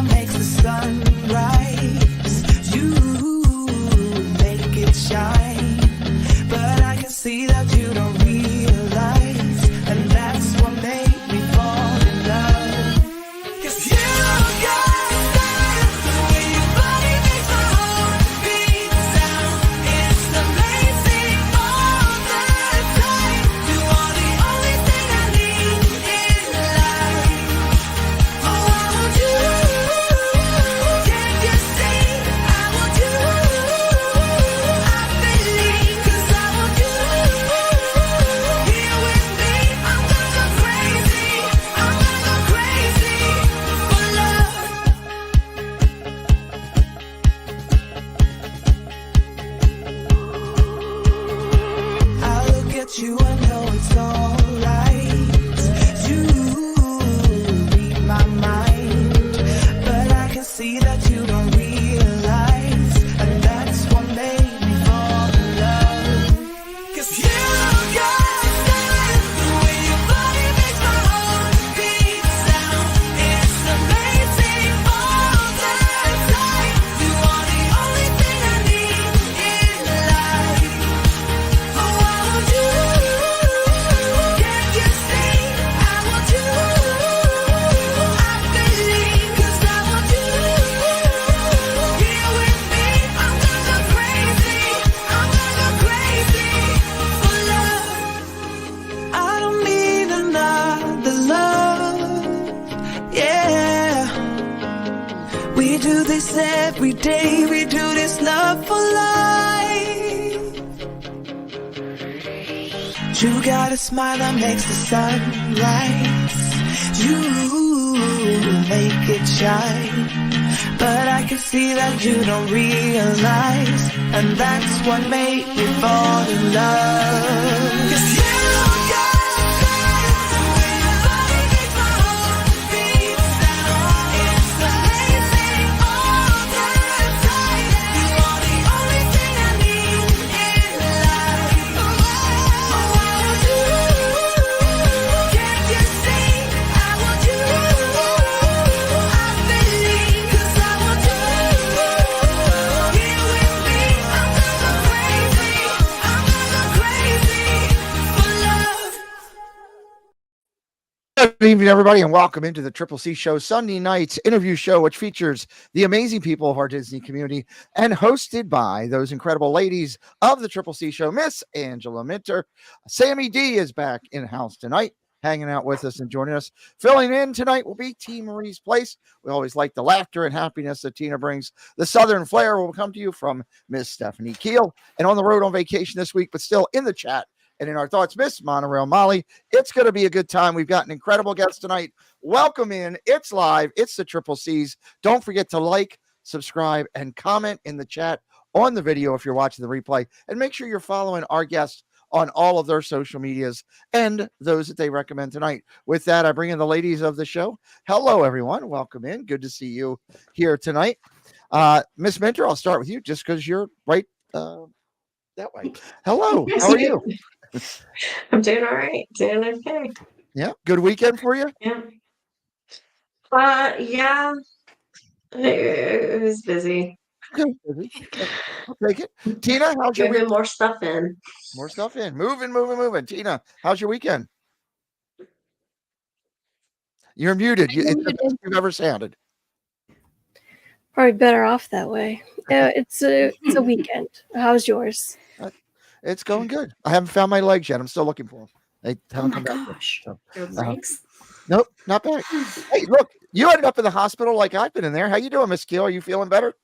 makes the sun rise. You make it shine, but I can see that you don't realize, and that's what made me fall in love. 'Cause you got style, the way your body makes my heart beat sound. It's amazing all the time. You are the only thing I need in life. Oh, I want you. Can't you see? I want you. I believe 'cause I want you. Here with me, I'm gonna go crazy. I'm gonna go crazy for love. I look at you, I know it's alright. You read my mind, but I can see that you don't realize, and that's what made me fall in love. 'Cause you got style, the way your body makes my heart beat sound. It's amazing all the time. You are the only thing I need in life. Oh, I want you. Can't you see? I want you. I believe 'cause I want you. Here with me, I'm gonna go crazy. I'm gonna go crazy for love. I don't need another love. Yeah. We do this every day. We do this love for life. You got a smile that makes the sun rise. You make it shine, but I can see that you don't realize, and that's what made me fall in love. 'Cause you got style, the way your body makes my heart beat sound. It's amazing all the time. You are the only thing I need in life. Oh, I want you. Can't you see? I want you. I believe 'cause I want you. Here with me, I'm gonna go crazy. I'm gonna go crazy for love. Good evening, everybody, and welcome into the Triple C Show Sunday night's interview show, which features the amazing people of our Disney community and hosted by those incredible ladies of the Triple C Show, Miss Angela Minter. Sammy D is back in house tonight, hanging out with us and joining us. Filling in tonight will be T. Marie's Place. We always like the laughter and happiness that Tina brings. The Southern Flair will come to you from Miss Stephanie Kiel, and on the road on vacation this week, but still in the chat and in our thoughts, Miss Monorail Mollie. It's going to be a good time. We've got an incredible guest tonight. Welcome in. It's live. It's the Triple C's. Don't forget to like, subscribe, and comment in the chat on the video if you're watching the replay. And make sure you're following our guests on all of their social medias and those that they recommend tonight. With that, I bring in the ladies of the show. Hello, everyone. Welcome in. Good to see you here tonight. Miss Minter, I'll start with you just because you're right that way. Hello. How are you? I'm doing all right. Doing okay. Yeah. Good weekend for you? Yeah. Yeah. It was busy. Good. I'll take it. Tina, how's your Getting weekend? more stuff in. More stuff in. Moving. Tina, how's your weekend? You're muted. It's the best you've ever sounded. Probably better off that way. It's a weekend. How's yours? It's going good. I haven't found my legs yet. I'm still looking for them. They haven't come back yet, so. Your legs? Nope, not back. Hey, look, you ended up in the hospital like I've been in there. How you doing, Miss Kiel? Are you feeling better?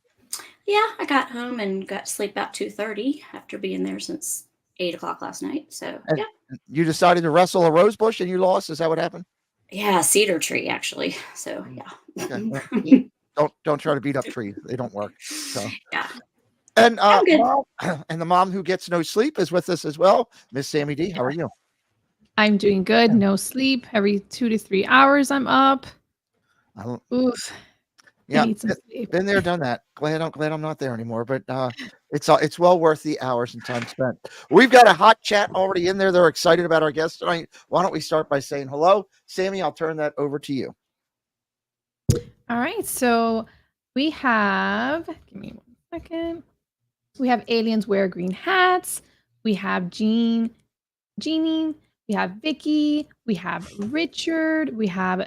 Yeah, I got home and got to sleep about 2:30 after being there since 8 o'clock last night. So And yeah. You decided to wrestle a rose bush and you lost? Is that what happened? Yeah, cedar tree actually. So yeah. Okay. Well, don't try to beat up trees. They don't work. So Yeah. and I'm good. and the mom who gets no sleep is with us as well. Miss Sammy D, how are you? I'm doing good. No sleep. Every 2 to 3 hours I'm up. Oof. Yeah, I need some sleep. been there, done that. Glad I'm not there anymore. But it's well worth the hours and time spent. We've got a hot chat already in there. They're excited about our guest tonight. Why don't we start by saying hello, Sammy? I'll turn that over to you. All right, so we have, give me 1 second. We have aliens wear green hats. We have Jeannie. We have Vicky. We have Richard. We have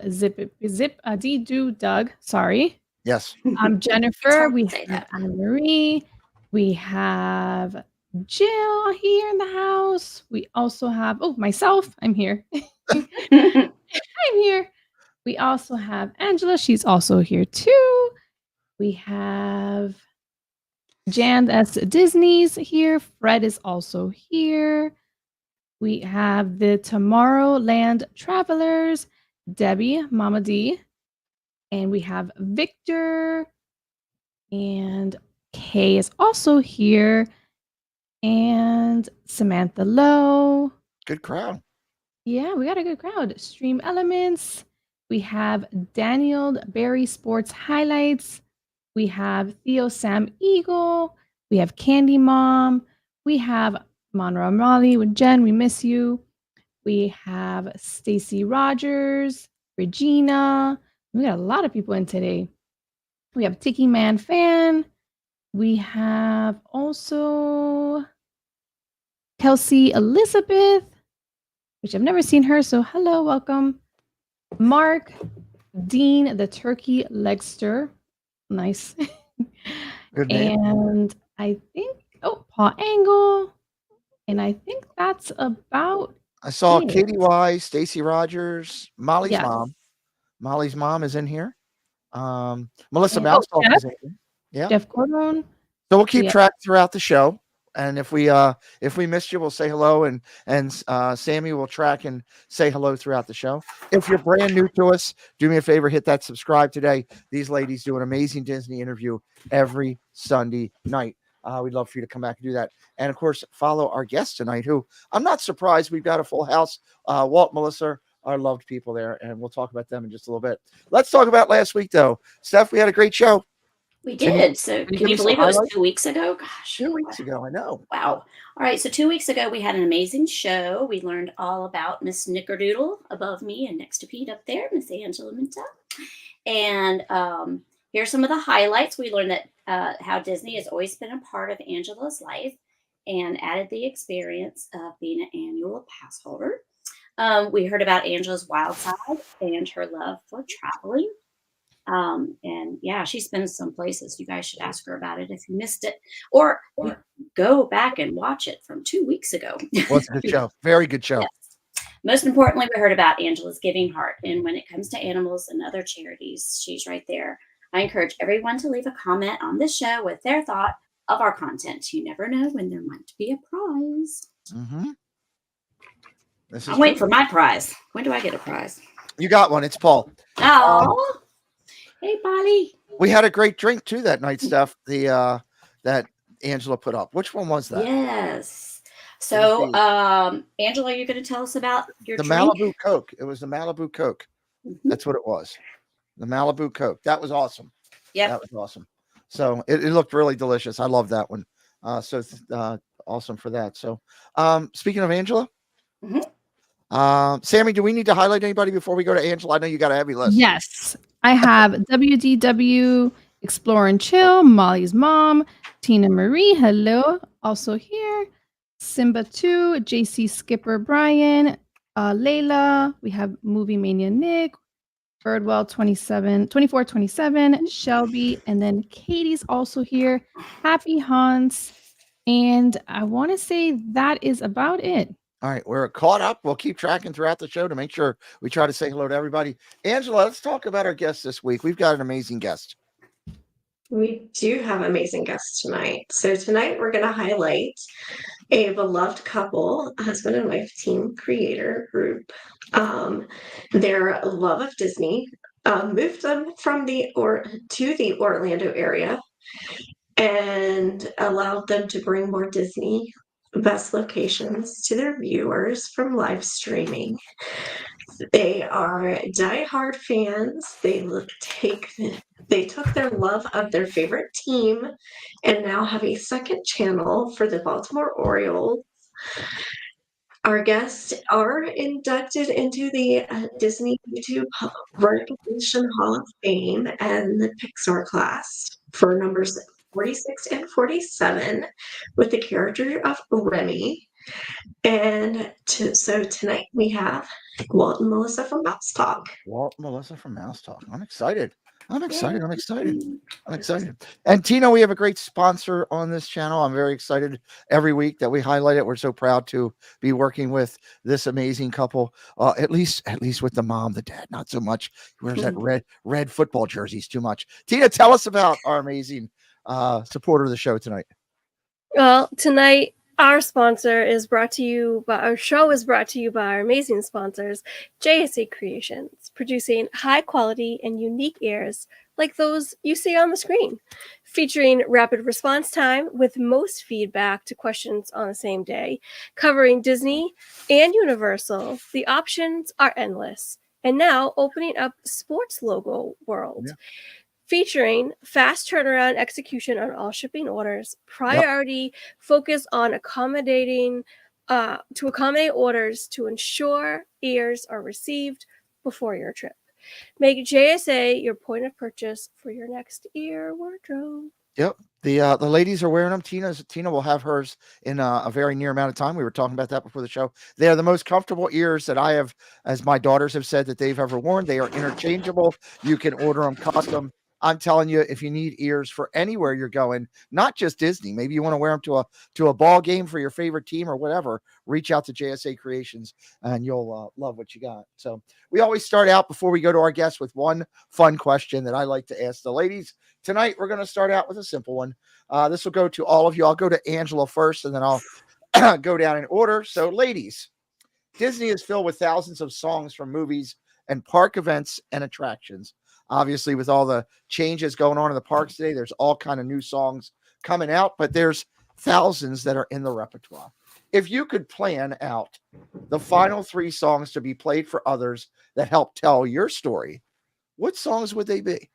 Doug. Sorry. Yes. Jennifer. hard to We say have that. Anna Marie. We have Jill here in the house. We also have, myself. I'm here. I'm here. We also have Angela. She's also here too. We have Jan S. Disney's here. Fred is also here. We have the Tomorrowland Travelers, Debbie, Mama D. And we have Victor. And Kay is also here. And Samantha Lowe. Good crowd. Yeah, we got a good crowd. Stream Elements. We have Daniel Barry Sports Highlights. We have Theo Sam Eagle. We have Candy Mom. We have Monorail Mollie with Jen. We miss you. We have Stacy Rogers, Regina. We got a lot of people in today. We have Tiki Man Fan. We have also Kelsey Elizabeth, which I've never seen her. So hello, welcome. Mark, Dean, the Turkey Legster. Nice. Good name. And I think, Paul Angle. And I think that's about I saw it. Katie Y, Stacy Rogers, Molly's Yes. mom. Molly's mom is in here. Melissa And- Mousetalk Jeff. is in here. Yeah. Jeff Cordone. So we'll keep Yeah. track throughout the show. And if we missed you, we'll say hello, and Sammy will track and say hello throughout the show. If you're brand new to us, do me a favor, hit that subscribe today. These ladies do an amazing Disney interview every Sunday night. We'd love for you to come back and do that. And of course, follow our guest tonight, who I'm not surprised we've got a full house. Walt, Melissa, our loved people there, and we'll talk about them in just a little bit. Let's talk about last week, though. Steph, we had a great show. We did. So can you can you give me believe some it was highlights? 2 weeks ago? Gosh. 2 weeks ago, I know. Wow. All right. So 2 weeks ago, we had an amazing show. We learned all about Miss Snickerdoodle above me and next to Pete up there, Miss Angela Minta. And here's some of the highlights. We learned that how Disney has always been a part of Angela's life and added the experience of being an annual pass holder. We heard about Angela's wild side and her love for traveling. And yeah, she's been some places. You guys should ask her about it if you missed it, or go back and watch it from 2 weeks ago. What's a good show? Very good show. Yes. Most importantly, we heard about Angela's giving heart. And when it comes to animals and other charities, she's right there. I encourage everyone to leave a comment on this show with their thought of our content. You never know when there might be a prize. Mm-hmm. I'm waiting for my prize. When do I get a prize? You got one. It's Paul. Oh, hey, Polly. We had a great drink too that night, Steph. That Angela put up. Which one was that? Yes. So, Angela, you're going to tell us about your The drink? Malibu Coke. It was the Malibu Coke. Mm-hmm. That's what it was. The Malibu Coke. That was awesome. Yep. That was awesome. So it looked really delicious. I love that one. Awesome for that. So speaking of Angela, Sammy, do we need to highlight anybody before we go to Angela? I know you got a heavy list. Yes. I have WDW, Explore and Chill, Molly's mom, Tina Marie, hello, also here. Simba 2, JC Skipper Brian, Layla, we have Movie Mania Nick, Birdwell 2427, Shelby, and then Katie's also here. Happy Hans. And I want to say that is about it. All right, we're caught up. We'll keep tracking throughout the show to make sure we try to say hello to everybody. Angela, let's talk about our guest this week. We've got an amazing guest. We do have amazing guests tonight. So tonight we're going to highlight a beloved couple, husband and wife team creator group. Their love of Disney moved them from to the Orlando area and allowed them to bring more Disney best locations to their viewers from live streaming. They are diehard fans. They took their love of their favorite team and now have a second channel for the Baltimore Orioles. Our guests are inducted into the Disney YouTube Recognition Hall of Fame and the Pixar class for numbers 46 and 47 with the character of Remy. And so tonight we have Walt and Melissa from Mousetalk. Walt and Melissa from Mousetalk. I'm excited. I'm excited. And Tina, we have a great sponsor on this channel. I'm very excited every week that we highlight it. We're so proud to be working with this amazing couple. At least with the mom, the dad, not so much. He wears that red football jerseys too much. Tina, tell us about our amazing supporter of the show tonight. Well, tonight our sponsor is brought to you by our show is brought to you by our amazing sponsors, JSA Creations, producing high quality and unique airs like those you see on the screen, featuring rapid response time with most feedback to questions on the same day, covering Disney and Universal. The options are endless. And now opening up sports logo world. Yeah. Featuring fast turnaround execution on all shipping orders, priority focus on accommodating to accommodate orders to ensure ears are received before your trip. Make JSA your point of purchase for your next ear wardrobe. Yep. The ladies are wearing them. Tina will have hers in a very near amount of time. We were talking about that before the show. They are the most comfortable ears that I have, as my daughters have said, that they've ever worn. They are interchangeable. You can order them custom. I'm telling you, if you need ears for anywhere you're going, not just Disney, maybe you want to wear them to a ball game for your favorite team or whatever, reach out to JSA Creations and you'll love what you got. So we always start out before we go to our guests with one fun question that I like to ask the ladies. Tonight, we're going to start out with a simple one. This will go to all of you. I'll go to Angela first, and then I'll go down in order. So, ladies, Disney is filled with thousands of songs from movies and park events and attractions. Obviously, with all the changes going on in the parks today, there's all kind of new songs coming out, but there's thousands that are in the repertoire. If you could plan out the final 3 songs to be played for others that help tell your story, what songs would they be?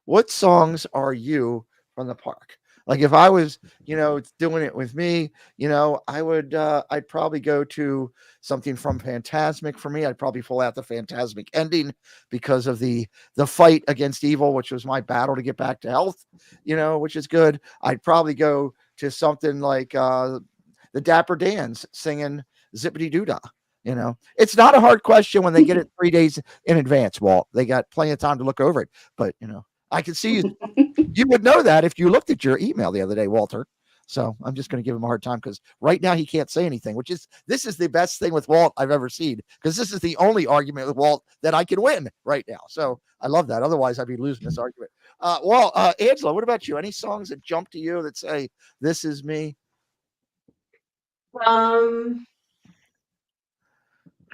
What songs are you from the park? Like if I was, doing it with me, I would, I'd probably go to something from Fantasmic for me. I'd probably pull out the Fantasmic ending because of the fight against evil, which was my battle to get back to health, which is good. I'd probably go to something like the Dapper Dans singing Zippity Doodah. It's not a hard question when they get it 3 days in advance, Walt. They got plenty of time to look over it, but I can see you would know that if you looked at your email the other day, Walter. So I'm just going to give him a hard time because right now he can't say anything, this is the best thing with Walt I've ever seen, because this is the only argument with Walt that I can win right now. So I love that. Otherwise, I'd be losing this argument. Walt, Angela, what about you? Any songs that jump to you that say, this is me? I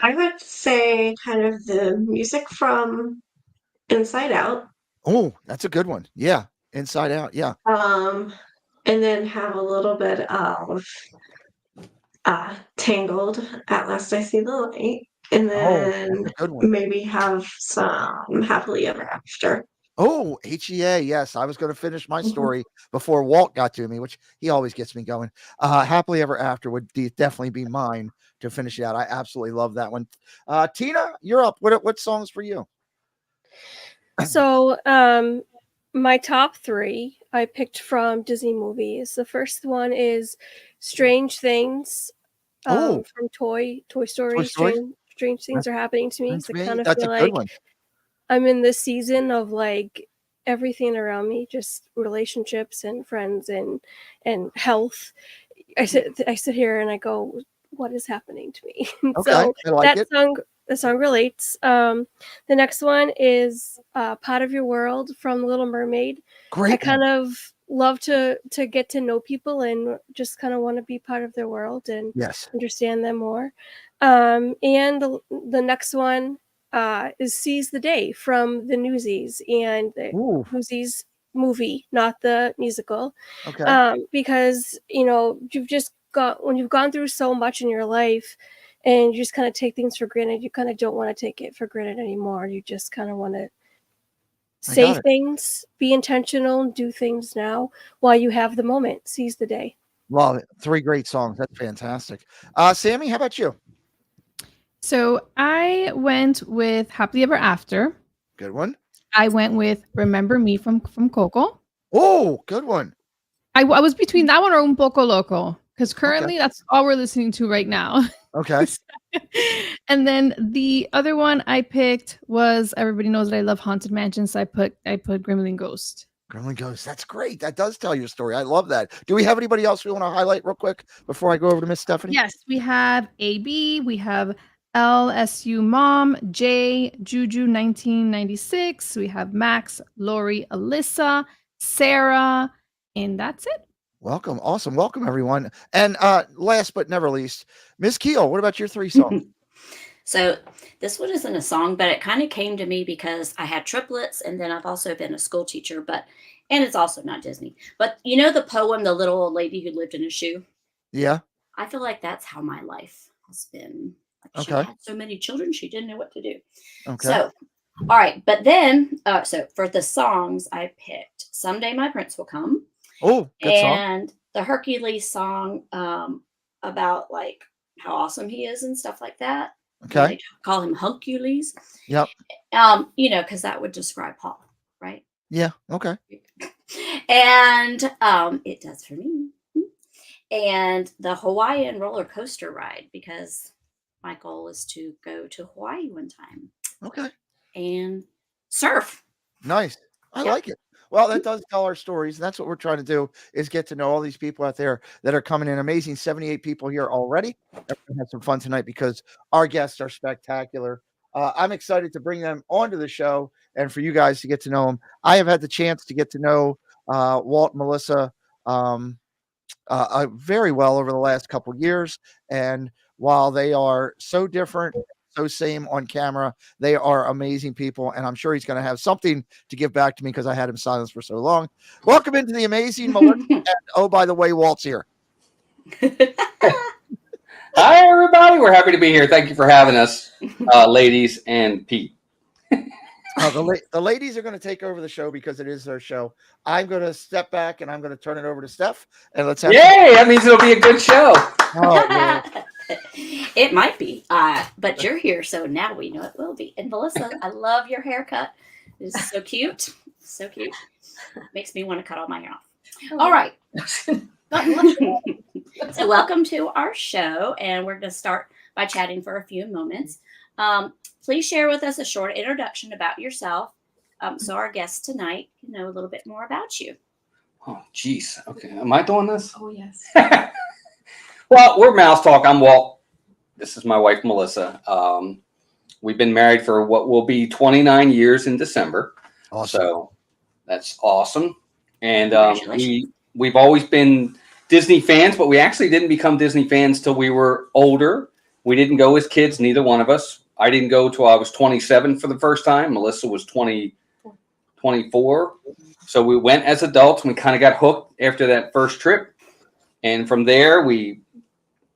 would say kind of the music from Inside Out. Oh, that's a good one. Yeah. Inside Out. Yeah. And then have a little bit of Tangled, At Last I See the Light. And then that's a good one. maybe have some Happily Ever After. Oh, HEA. Yes. I was going to finish my story before Walt got to me, which he always gets me going. Happily Ever After would definitely be mine to finish it out. I absolutely love that one. Tina, you're up. What songs for you? So, my top 3 I picked from Disney movies. The first one is Strange Things from Toy Story. Strange Things Are Happening to Me. So I kind of feel like I'm in this season of like everything around me, just relationships and friends and health. I sit here and I go, what is happening to me? Okay, so I like it. The song relates. The next one is Part of Your World from Little Mermaid. Great. I kind of love to get to know people and just kind of want to be part of their world and understand them more. And the next one is Seize the Day from the Newsies and the Newsies movie, not the musical. Okay. Because, when you've gone through so much in your life, and you just kind of take things for granted. You kind of don't want to take it for granted anymore. You just kind of want to say things, be intentional, and do things now while you have the moment. Seize the day. Love it. 3 great songs. That's fantastic. Sammy, how about you? So I went with Happily Ever After. Good one. I went with Remember Me from Coco. Oh, good one. I was between that one or Un Poco Loco, because currently that's all we're listening to right now. Okay. And then the other one I picked was, everybody knows that I love Haunted Mansion, so I put Gremlin Ghost. Gremlin Ghost. That's great. That does tell your story. I love that. Do we have anybody else we want to highlight real quick before I go over to Miss Stephanie? Yes, we have AB, we have LSU Mom, Jay, Juju 1996, we have Max, Lori, Alyssa, Sarah, and that's it. Welcome. Awesome. Welcome, everyone. And last but never least, Miss Kiel, what about your 3 songs? So this one isn't a song, but it kind of came to me because I had triplets, and then I've also been a school teacher, and it's also not Disney. But you know the poem, The Little Old Lady Who Lived in a Shoe? Yeah. I feel like that's how my life has been. Like, she Okay. had so many children, she didn't know what to do. Okay. So, all right. But then, so for the songs, I picked Someday My Prince Will Come. Oh, good song. And the Hercules song about like how awesome he is and stuff like that. Okay. They call him Huncules. Yep. You know, because that would describe Paul, right? Yeah. Okay. And it does for me. And the Hawaiian roller coaster ride, because my goal is to go to Hawaii one time. Okay. And surf. Nice. I Yep. like it. Well, that does tell our stories. And that's what we're trying to do, is get to know all these people out there that are coming in. Amazing 78 people here already. Everyone had some fun tonight because our guests are spectacular. I'm excited to bring them onto the show and for you guys to get to know them. I have had the chance to get to know Walt and Melissa very well over the last couple of years. And while they are so different, so same on camera, they are amazing people. And I'm sure he's going to have something to give back to me because I had him silenced for so long. Welcome into the amazing Melissa. And oh, by the way, Walt's here. Hi, everybody. We're happy to be here. Thank you for having us, ladies and Pete. The ladies are going to take over the show because it is their show. I'm going to step back and I'm going to turn it over to Steph. And let's have Yay! That means it'll be a good show. Oh, yeah. It might be, but you're here, so now we know it will be. And Melissa, I love your haircut. It's so cute. So cute. Makes me want to cut all my hair off. All right. So welcome to our show, and we're going to start by chatting for a few moments. Please share with us a short introduction about yourself, so our guests tonight can know a little bit more about you. Oh, geez. Okay. Am I doing this? Oh, yes. Well, we're Mousetalk. I'm Walt. This is my wife, Melissa. We've been married for what will be 29 years in December. Awesome. So that's awesome. And Congratulations. we've always been Disney fans, but we actually didn't become Disney fans till we were older. We didn't go as kids, neither one of us. I didn't go till I was 27 for the first time. Melissa was 24. So we went as adults, and we kind of got hooked after that first trip. And from there, we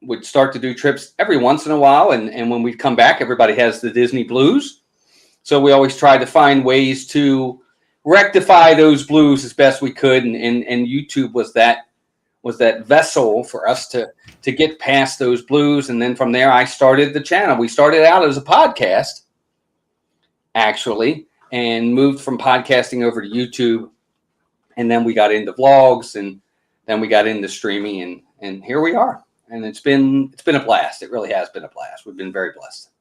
would start to do trips every once in a while. And when we come back, everybody has the Disney blues. So we always tried to find ways to rectify those blues as best we could. And YouTube was that vessel for us to get past those blues. And then from there, I started the channel. We started out as a podcast, actually, and moved from podcasting over to YouTube. And then we got into vlogs, and then we got into streaming, and here we are. And it's been a blast. It really has been a blast. We've been very blessed.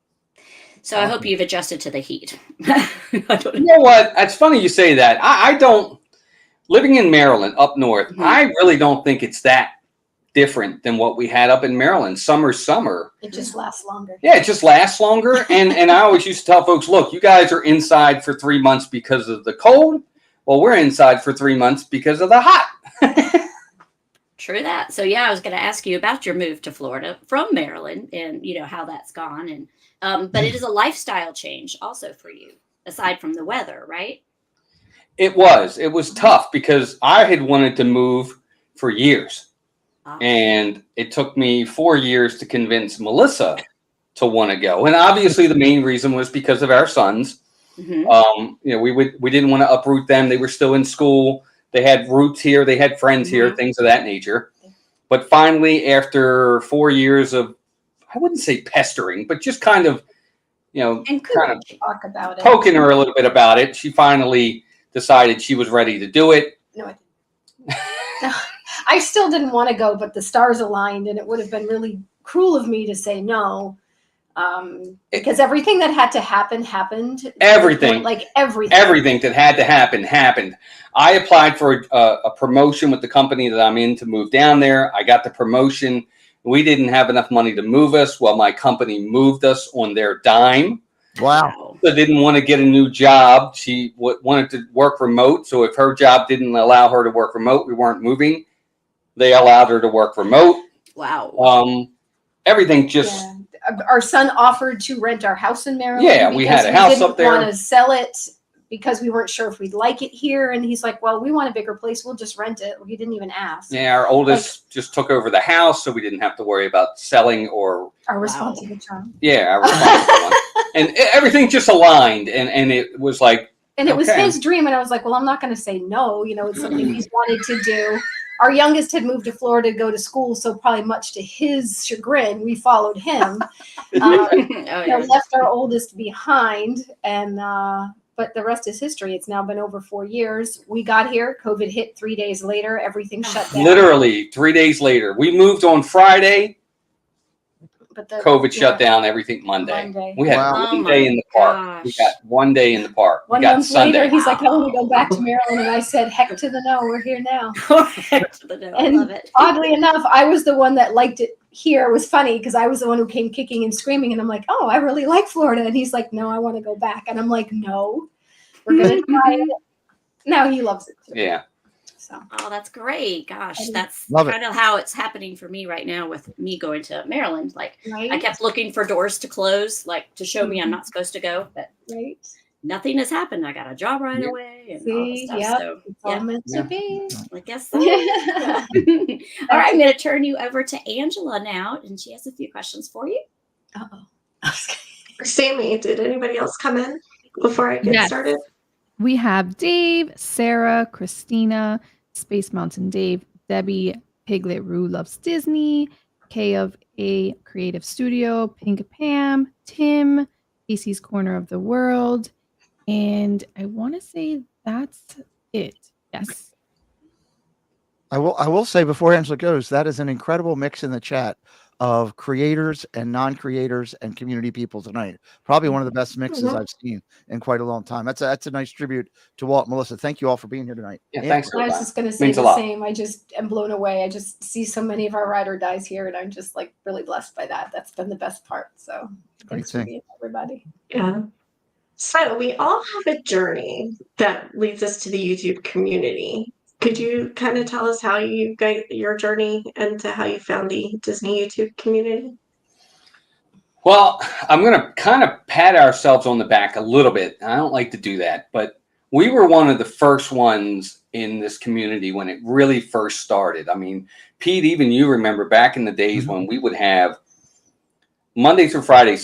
So I hope you've adjusted to the heat. You know what? It's funny you say that. I don't, living in Maryland up north, Mhm. I really don't think it's that different than what we had up in Maryland. Summer. It just lasts longer. Yeah, it just lasts longer. And I always used to tell folks, look, you guys are inside for 3 months because of the cold. Well, we're inside for 3 months because of the hot. True that. So yeah, I was going to ask you about your move to Florida from Maryland, and you know how that's gone. And but it is a lifestyle change also for you, aside from the weather, right? It was tough because I had wanted to move for years. And it took me 4 years to convince Melissa to want to go. And obviously the main reason was because of our sons. Mhm. You know, we didn't want to uproot them. They were still in school. They had roots here. They had friends here, things of that nature. But finally, after 4 years of I wouldn't say pestering, but just kind of, kind of talk about it. poking her a little bit about it. She finally decided she was ready to do it. No, I didn't. I still didn't want to go, but the stars aligned, and it would have been really cruel of me to say no. Because everything that had to happen happened. Everything. Like everything. Everything that had to happen happened. I applied for a promotion with the company that I'm in to move down there. I got the promotion. We didn't have enough money to move us. Well, my company moved us on their dime. Wow. So didn't want to get a new job. She wanted to work remote. So if her job didn't allow her to work remote, we weren't moving. They allowed her to work remote. Wow. Everything just... Yeah. Our son offered to rent our house in Maryland. Yeah, we had a house up there. We didn't want to sell it because we weren't sure if we'd like it here. And he's like, well, we want a bigger place. We'll just rent it. He didn't even ask. Yeah, our oldest just took over the house, so we didn't have to worry about selling or... Our responsible child. Yeah, our responsible one. And everything just aligned, and it was like... And it was his dream, and I was like, well, I'm not going to say no. It's something he's wanted to do. Our youngest had moved to Florida to go to school, so probably much to his chagrin, we followed him. Left our oldest behind, and but the rest is history. It's now been over 4 years. We got here, COVID hit 3 days later, everything shut down. Literally 3 days later. We moved on Friday. But COVID shut down everything Monday. We had one day in the park. We got 1 day in the park. One month later, he's like, I want to go back to Maryland. And I said, heck to the no, we're here now. Heck to the no, I and love it. Oddly enough, I was the one that liked it here. It was funny because I was the one who came kicking and screaming. And I'm like, oh, I really like Florida. And he's like, no, I want to go back. And I'm like, no, we're going to try it. Now he loves it too. Yeah. So. Oh, that's great. Gosh, that's Love kind of how it's happening for me right now with me going to Maryland. Like, right? I kept looking for doors to close, like to show me I'm not supposed to go, but nothing has happened. I got a job right away and all this stuff. So, it's all meant to be. I guess so. All right, I'm going to turn you over to Angela now, and she has a few questions for you. Uh-oh. Sammy, did anybody else come in before I get started? We have Dave, Sarah, Christina, Space Mountain Dave, Debbie, Piglet Rue Loves Disney, Kay of A Creative Studio, Pink Pam, Tim, Casey's Corner of the World, and I want to say that's it. Yes. I will say before Angela goes, that is an incredible mix in the chat of creators and non-creators and community people tonight. Probably one of the best mixes I've seen in quite a long time. That's a nice tribute to Walt and Melissa. Thank you all for being here tonight. Yeah, thanks. I was just going to say the same. I just am blown away. I just see so many of our ride or dies here, and I'm just like really blessed by that. That's been the best part. So thanks for being everybody. Yeah. So we all have a journey that leads us to the YouTube community. Could you kind of tell us how you got your journey and to how you found the Disney YouTube community? Well, I'm going to kind of pat ourselves on the back a little bit. I don't like to do that, but we were one of the first ones in this community when it really first started. I mean, Pete, even you remember back in the days when we would have Monday through Friday,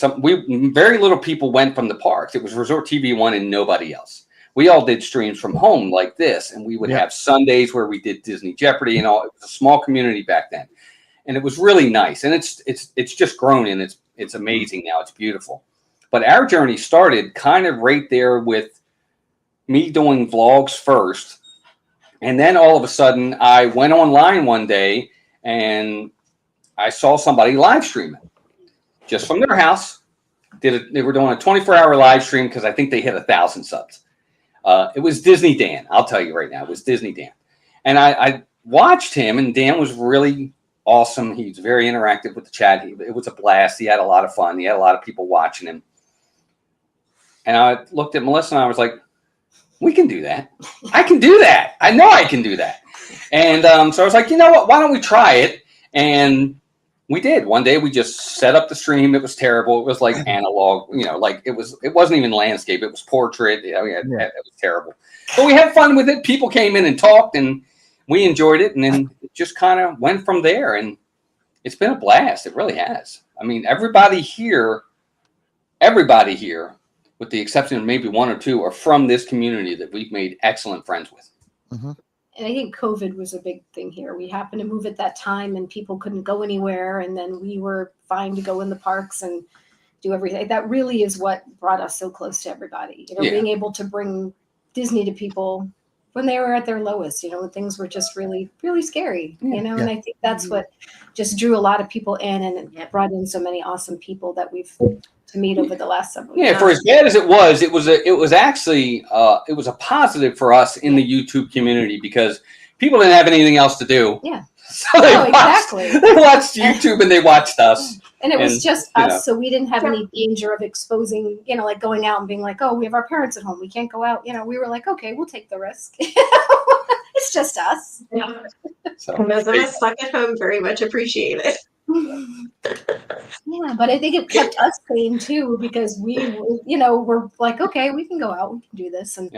very little people went from the parks. It was Resort TV 1 and nobody else. We all did streams from home like this, and we would have Sundays where we did Disney Jeopardy and all. It was a small community back then, and it was really nice. And it's just grown, and it's amazing now. It's beautiful. But our journey started kind of right there with me doing vlogs first, and then all of a sudden I went online one day and I saw somebody live streaming just from their house. They were doing a 24-hour live stream because I think they hit 1,000 subs. It was Disney Dan. I'll tell you right now, it was Disney Dan. And I watched him, and Dan was really awesome. He was very interactive with the chat. It was a blast. He had a lot of fun. He had a lot of people watching him. And I looked at Melissa, and I was like, we can do that. I can do that. I know I can do that. And so I was like, you know what? Why don't we try it? And we did. One day we just set up the stream. It was terrible. It was like analog, like it wasn't even landscape. It was portrait. It was terrible. But we had fun with it. People came in and talked, and we enjoyed it. And then it just kind of went from there. And it's been a blast. It really has. I mean, everybody here, with the exception of maybe one or two, are from this community that we've made excellent friends with. Mm-hmm. and I think COVID was a big thing here. We happened to move at that time and people couldn't go anywhere. And then we were fine to go in the parks and do everything. That really is what brought us so close to everybody. You know, being able to bring Disney to people when they were at their lowest, you know, when things were just really, really scary, you know, and I think that's what just drew a lot of people in and brought in so many awesome people that we've to meet over the last several years. Yeah, for as bad as it was actually it was a positive for us in the YouTube community because people didn't have anything else to do. Yeah. So they watched YouTube and they watched us. And it was just us, so we didn't have any danger of exposing, you know, like going out and being like, oh, we have our parents at home, we can't go out. You know, we were like, okay, we'll take the risk. It's just us. Yeah. And those of us stuck at home very much appreciate it. Yeah, but I think it kept us sane too because we, you know, were like, okay, we can go out, we can do this, and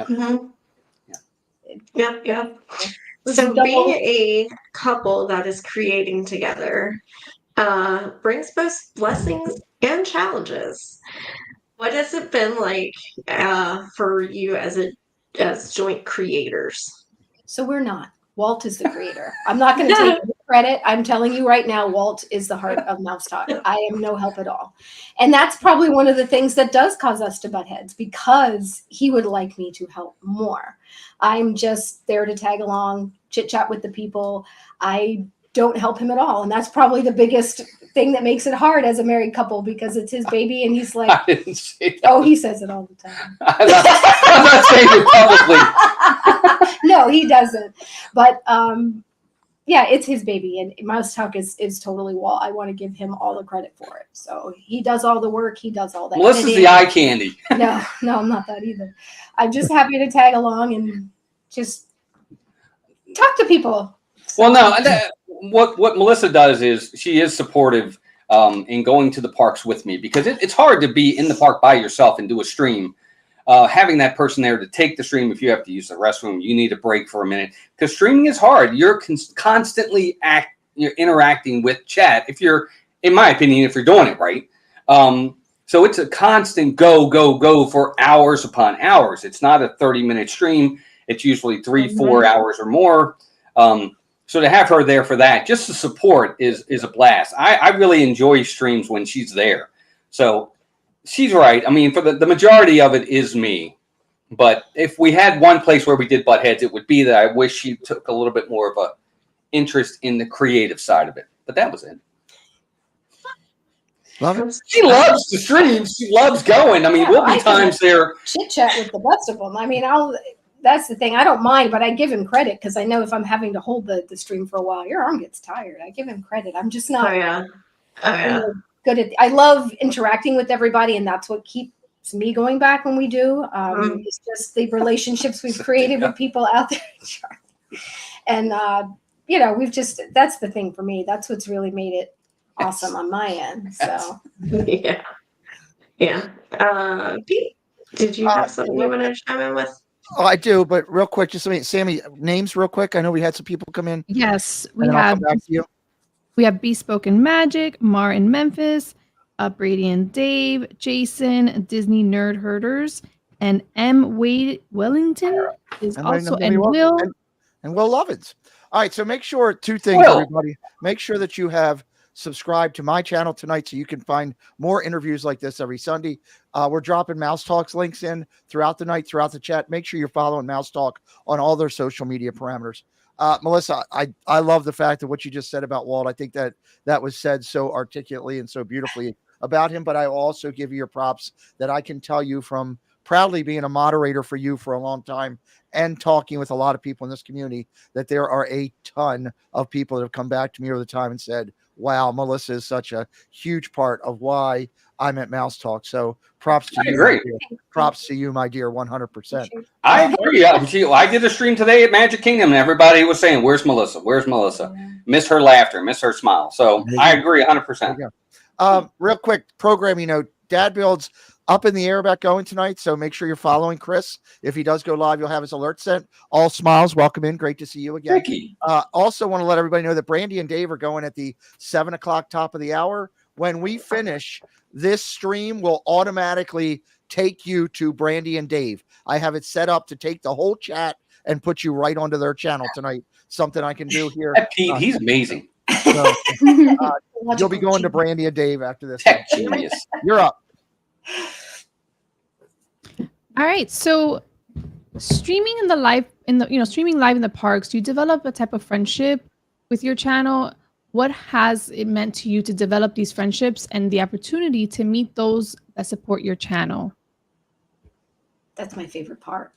So being a couple that is creating together brings both blessings and challenges. What has it been like for you as joint creators? So we're not. Walt is the creator. I'm not going to take any credit. I'm telling you right now, Walt is the heart of Mousetalk. I am no help at all. And that's probably one of the things that does cause us to butt heads because he would like me to help more. I'm just there to tag along, chit chat with the people. I don't help him at all. And that's probably the biggest thing that makes it hard as a married couple because it's his baby and he's like, I didn't say that. Oh, he says it all the time. I'm not saying it publicly. No, he doesn't. But yeah, it's his baby and Mousetalk is totally Walt. I want to give him all the credit for it. So he does all the work. He does all that. Melissa's the eye candy. No, I'm not that either. I'm just happy to tag along and just talk to people. Well, no, what Melissa does is she is supportive in going to the parks with me because it's hard to be in the park by yourself and do a stream. Having that person there to take the stream, if you have to use the restroom, you need a break for a minute because streaming is hard. You're constantly you're interacting with chat. If you're, in my opinion, if you're doing it right. So it's a constant go for hours upon hours. It's not a 30-minute stream. It's usually 3-4 hours or more. So to have her there for that, just to support is a blast. I really enjoy streams when she's there. So she's right. I mean, for the majority of it is me. But if we had one place where we did butt heads, it would be that I wish she took a little bit more of a interest in the creative side of it. But that was it. Love it. She loves the streams. She loves going. I mean, we'll be times there. Chit chat with the best of them. I mean, that's the thing. I don't mind, but I give him credit because I know if I'm having to hold the stream for a while, your arm gets tired. I give him credit. I'm just not good at. I love interacting with everybody, and that's what keeps me going back when we do. It's just the relationships we've created with people out there, and you know, that's the thing for me. That's what's really made it awesome on my end. So Pete, did you have something you wanted to chime in with? Oh, I do, but real quick, just Sammy, names real quick. I know we had some people come in. Yes, we have Bespoken Magic, Mar in Memphis, Brady and Dave, Jason, Disney Nerd Herders, and M. Wade Wellington is also, and Will. And Will Lovins. All right, so make sure two things, everybody. Make sure that you have subscribe to my channel tonight so you can find more interviews like this every Sunday. We're dropping Mousetalk's links in throughout the night, throughout the chat. Make sure you're following Mousetalk on all their social media parameters. Melissa, I love the fact of what you just said about Walt. I think that was said so articulately and so beautifully about him, but I will also give you your props that I can tell you from proudly being a moderator for you for a long time and talking with a lot of people in this community that there are a ton of people that have come back to me over the time and said, wow, Melissa is such a huge part of why I'm at Mousetalk. So props to you. Great. Props to you, my dear, 100%. I agree. I did a stream today at Magic Kingdom, and everybody was saying, where's Melissa? Where's Melissa? Miss her laughter, miss her smile. So I agree 100%. Real quick programming note, Dad Build's up in the air about going tonight, so make sure you're following Chris. If he does go live, you'll have his alert sent. All smiles, welcome in. Great to see you again. Also want to let everybody know that Brandy and Dave are going at the 7 o'clock top of the hour. When we finish, this stream will automatically take you to Brandy and Dave. I have it set up to take the whole chat and put you right onto their channel tonight. Something I can do here. That Pete, he's amazing. So, you'll be going to Brandy and Dave after this. Tech genius. You're up. All right. So streaming live in the parks, do you develop a type of friendship with your channel? What has it meant to you to develop these friendships and the opportunity to meet those that support your channel? That's my favorite part.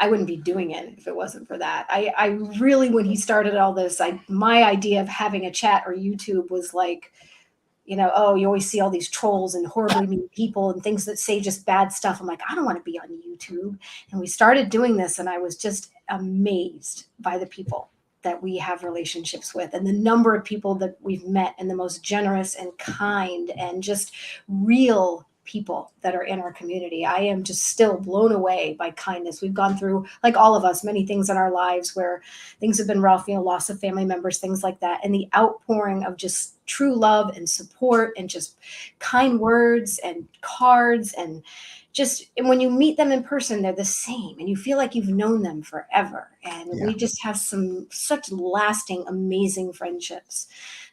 I wouldn't be doing it if it wasn't for that. I really, when he started all this, my idea of having a chat or YouTube was like, you know, oh, you always see all these trolls and horribly mean people and things that say just bad stuff. I'm like, I don't want to be on YouTube. And we started doing this, and I was just amazed by the people that we have relationships with and the number of people that we've met, and the most generous and kind and just real people that are in our community. I am just still blown away by kindness. We've gone through, like all of us, many things in our lives where things have been rough, you know, loss of family members, things like that. And the outpouring of just true love and support and just kind words and cards, and when you meet them in person, they're the same and you feel like you've known them forever. And we just have such lasting, amazing friendships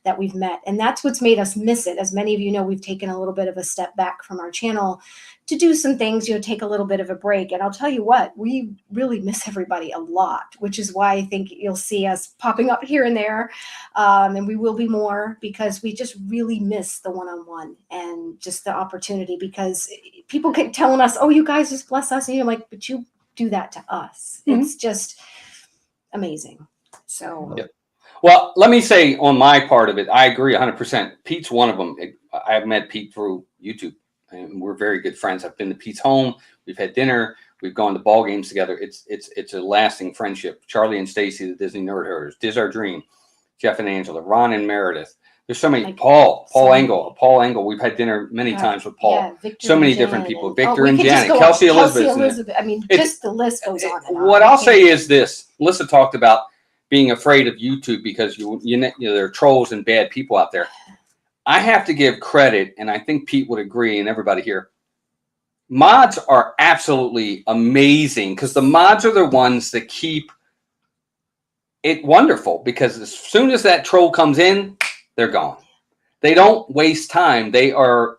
that we've met. And that's what's made us miss it. As many of you know, we've taken a little bit of a step back from our channel to do some things, you know, take a little bit of a break. And I'll tell you what, we really miss everybody a lot, which is why I think you'll see us popping up here and there. And we will be more, because we just really miss the one-on-one and just the opportunity, because people keep telling us, oh, you guys just bless us. And you're like, but you do that to us. Mm-hmm. It's just amazing. So. Yep. Well, let me say on my part of it, I agree 100%. Pete's one of them. I've met Pete through YouTube, and we're very good friends. I've been to Pete's home. We've had dinner. We've gone to ball games together. It's a lasting friendship. Charlie and Stacy, the Disney Nerd Herders, Diz Our Dream, Jeff and Angela, Ron and Meredith. There's so many. Paul Engel. We've had dinner many times with Paul. Yeah, so many different people. Victor and Janet, Kelsey Elizabeth. I mean, just the list goes on and on. What I'll say is this: Melissa talked about being afraid of YouTube because you know there are trolls and bad people out there. I have to give credit, and I think Pete would agree, and everybody here. Mods are absolutely amazing, because the mods are the ones that keep it wonderful, because as soon as that troll comes in, they're gone. They don't waste time. They are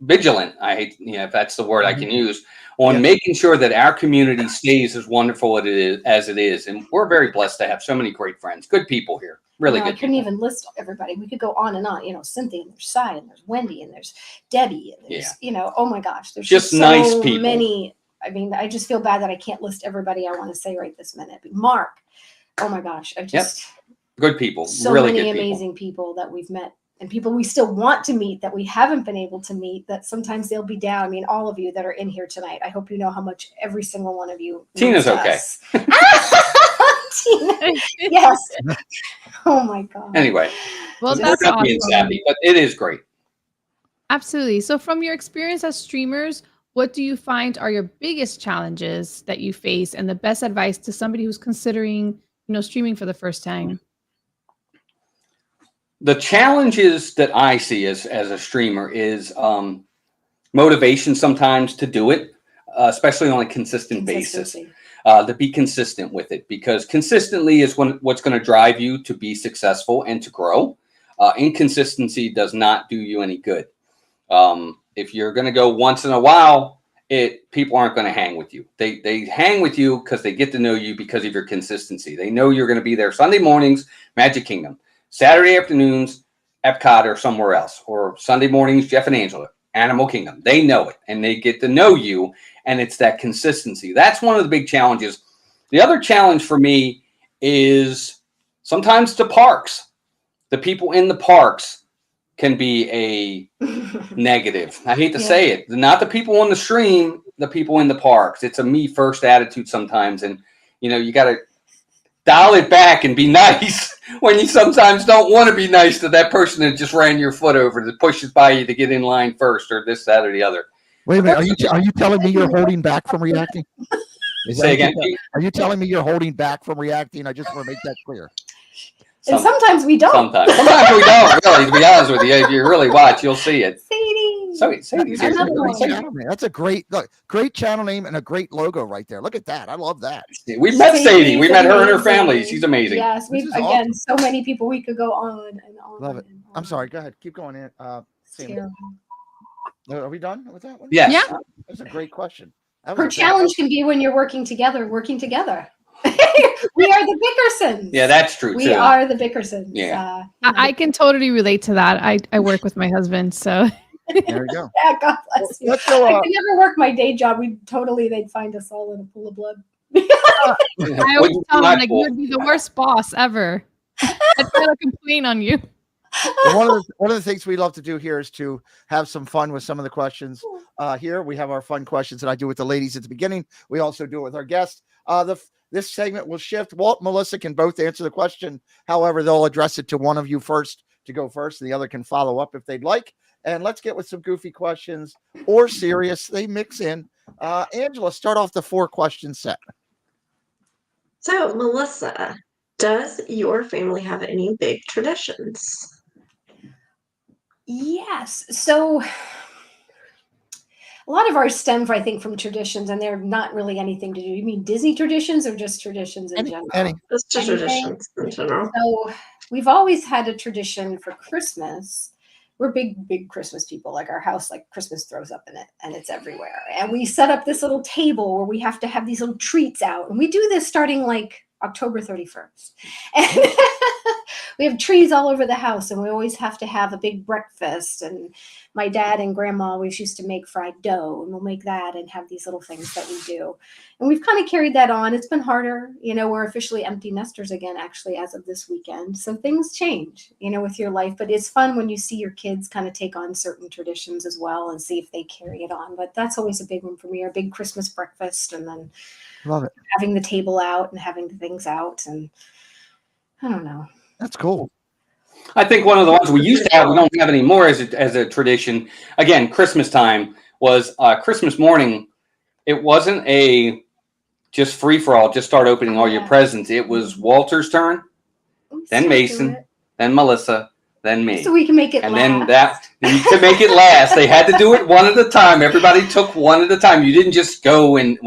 vigilant. I hate, if that's the word I can use, on making sure that our community stays as wonderful as it is. And we're very blessed to have so many great friends, good people here. Really good. I couldn't even list everybody. We could go on and on. You know, Cynthia, and there's Cy, and there's Wendy, and there's Debbie, and there's oh my gosh, there's just so nice people. Many. I mean, I just feel bad that I can't list everybody I want to say right this minute. But Mark, oh my gosh, I just good people. So really many good amazing people that we've met, and people we still want to meet that we haven't been able to meet. That sometimes they'll be down. I mean, all of you that are in here tonight, I hope you know how much every single one of you. Tina's okay. Tina, yes. Oh my god. Anyway, well, that's awesome. Being savvy, but it is great. Absolutely. So, from your experience as streamers, what do you find are your biggest challenges that you face, and the best advice to somebody who's considering, streaming for the first time? The challenges that I see as a streamer is motivation sometimes to do it, especially on a consistent basis. To be consistent with it, because consistently is what's going to drive you to be successful and to grow. Inconsistency does not do you any good. If you're going to go once in a while, people aren't going to hang with you. They hang with you because they get to know you because of your consistency. They know you're going to be there Sunday mornings, Magic Kingdom, Saturday afternoons, Epcot or somewhere else, or Sunday mornings, Jeff and Angela, Animal Kingdom. They know it, and they get to know you. And it's that consistency. That's one of the big challenges. The other challenge for me is sometimes the parks. The people in the parks can be a negative. I hate to say it. Not the people on the stream, the people in the parks. It's a me first attitude sometimes. And, you got to dial it back and be nice when you sometimes don't want to be nice to that person that just ran your foot over, that pushes by you to get in line first, or this, that, or the other. Wait a minute. Are you telling me you're holding back from reacting? Say again. Are you telling me you're holding back from reacting? I just want to make that clear. And sometimes we don't. Sometimes we don't. Really, to be honest with you, if you really watch, you'll see it. Sadie. Sadie's That's here. a Another great one. channel name. That's a great channel name and a great logo right there. Look at that. I love that. We met Sadie. We Sadie's met her and her amazing. family. She's amazing. Yes, This we've is again awesome. so many people we could go on and on. Love it. and I'm on. sorry. Go ahead. Keep going in. It's Sammy. terrible. Are we done with that one? Yes. Yeah. That's a great question. That was Her a great challenge can be when you're working together. We are the Bickersons. Yeah, that's true We too. are the Bickersons. Yeah. I can totally relate to that. I work with my husband, so There you go. Yeah, God bless you. Let's go. I could never work my day job. They'd find us all in a pool of blood. I always tell him Not like cool. you would be the worst boss ever. I try to complain on you. Well, one of the things we love to do here is to have some fun with some of the questions. Here we have our fun questions that I do with the ladies at the beginning. We also do it with our guests. This segment will shift. Walt and Melissa can both answer the question. However, they'll address it to one of you first to go first, and the other can follow up if they'd like. And let's get with some goofy questions or serious. They mix in. Angela, start off the 4-question set. So, Melissa, does your family have any big traditions? Yes. So a lot of ours stem, I think, from traditions, and they're not really anything to do. You mean Disney traditions or just traditions in general? Just Anything? traditions in general. So we've always had a tradition for Christmas. We're big Christmas people. Like our house, like Christmas throws up in it and it's everywhere. And we set up this little table where we have to have these little treats out. And we do this starting like October 31st. And we have trees all over the house, and we always have to have a big breakfast. And my dad and grandma always used to make fried dough, and we'll make that and have these little things that we do. And we've kind of carried that on. It's been harder. We're officially empty nesters again, actually, as of this weekend. So things change, with your life. But it's fun when you see your kids kind of take on certain traditions as well and see if they carry it on. But that's always a big one for me, our big Christmas breakfast, and then Love it. having the table out and having the things out. And I don't know. That's cool. I think one of the ones we used to have, we don't have anymore as a tradition. Again, Christmas time was Christmas morning. It wasn't a just free for all, just start opening all your presents. It was Walter's turn, then Mason, then Melissa, then me. So we can make it and last. then to make it last, they had to do it one at a time. Everybody took one at a time. You didn't just go and,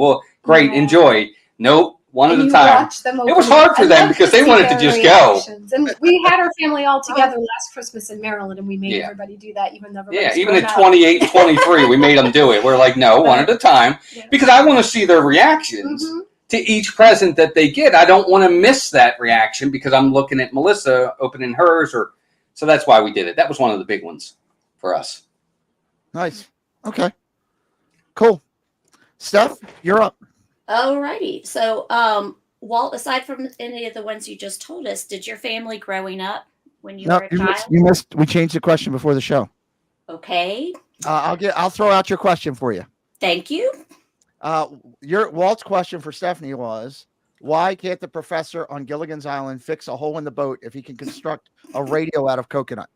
great, enjoy. Nope, one at a time. It was hard for them because they wanted to just go. And we had our family all together last Christmas in Maryland, and we made everybody do that, even though Even at 28 and 23, we made them do it. We're like, no, one at a time, because I want to see their reactions to each present that they get. I don't want to miss that reaction because I'm looking at Melissa opening hers, so that's why we did it. That was one of the big ones for us. Nice. Okay. Cool. Steph, you're up. Alrighty. So, Walt, aside from any of the ones you just told us, did your family growing up when you were a child? You missed. We changed the question before the show. Okay. I'll throw out your question for you. Thank you. Walt's question for Stephanie was, why can't the professor on Gilligan's Island fix a hole in the boat if he can construct a radio out of coconut?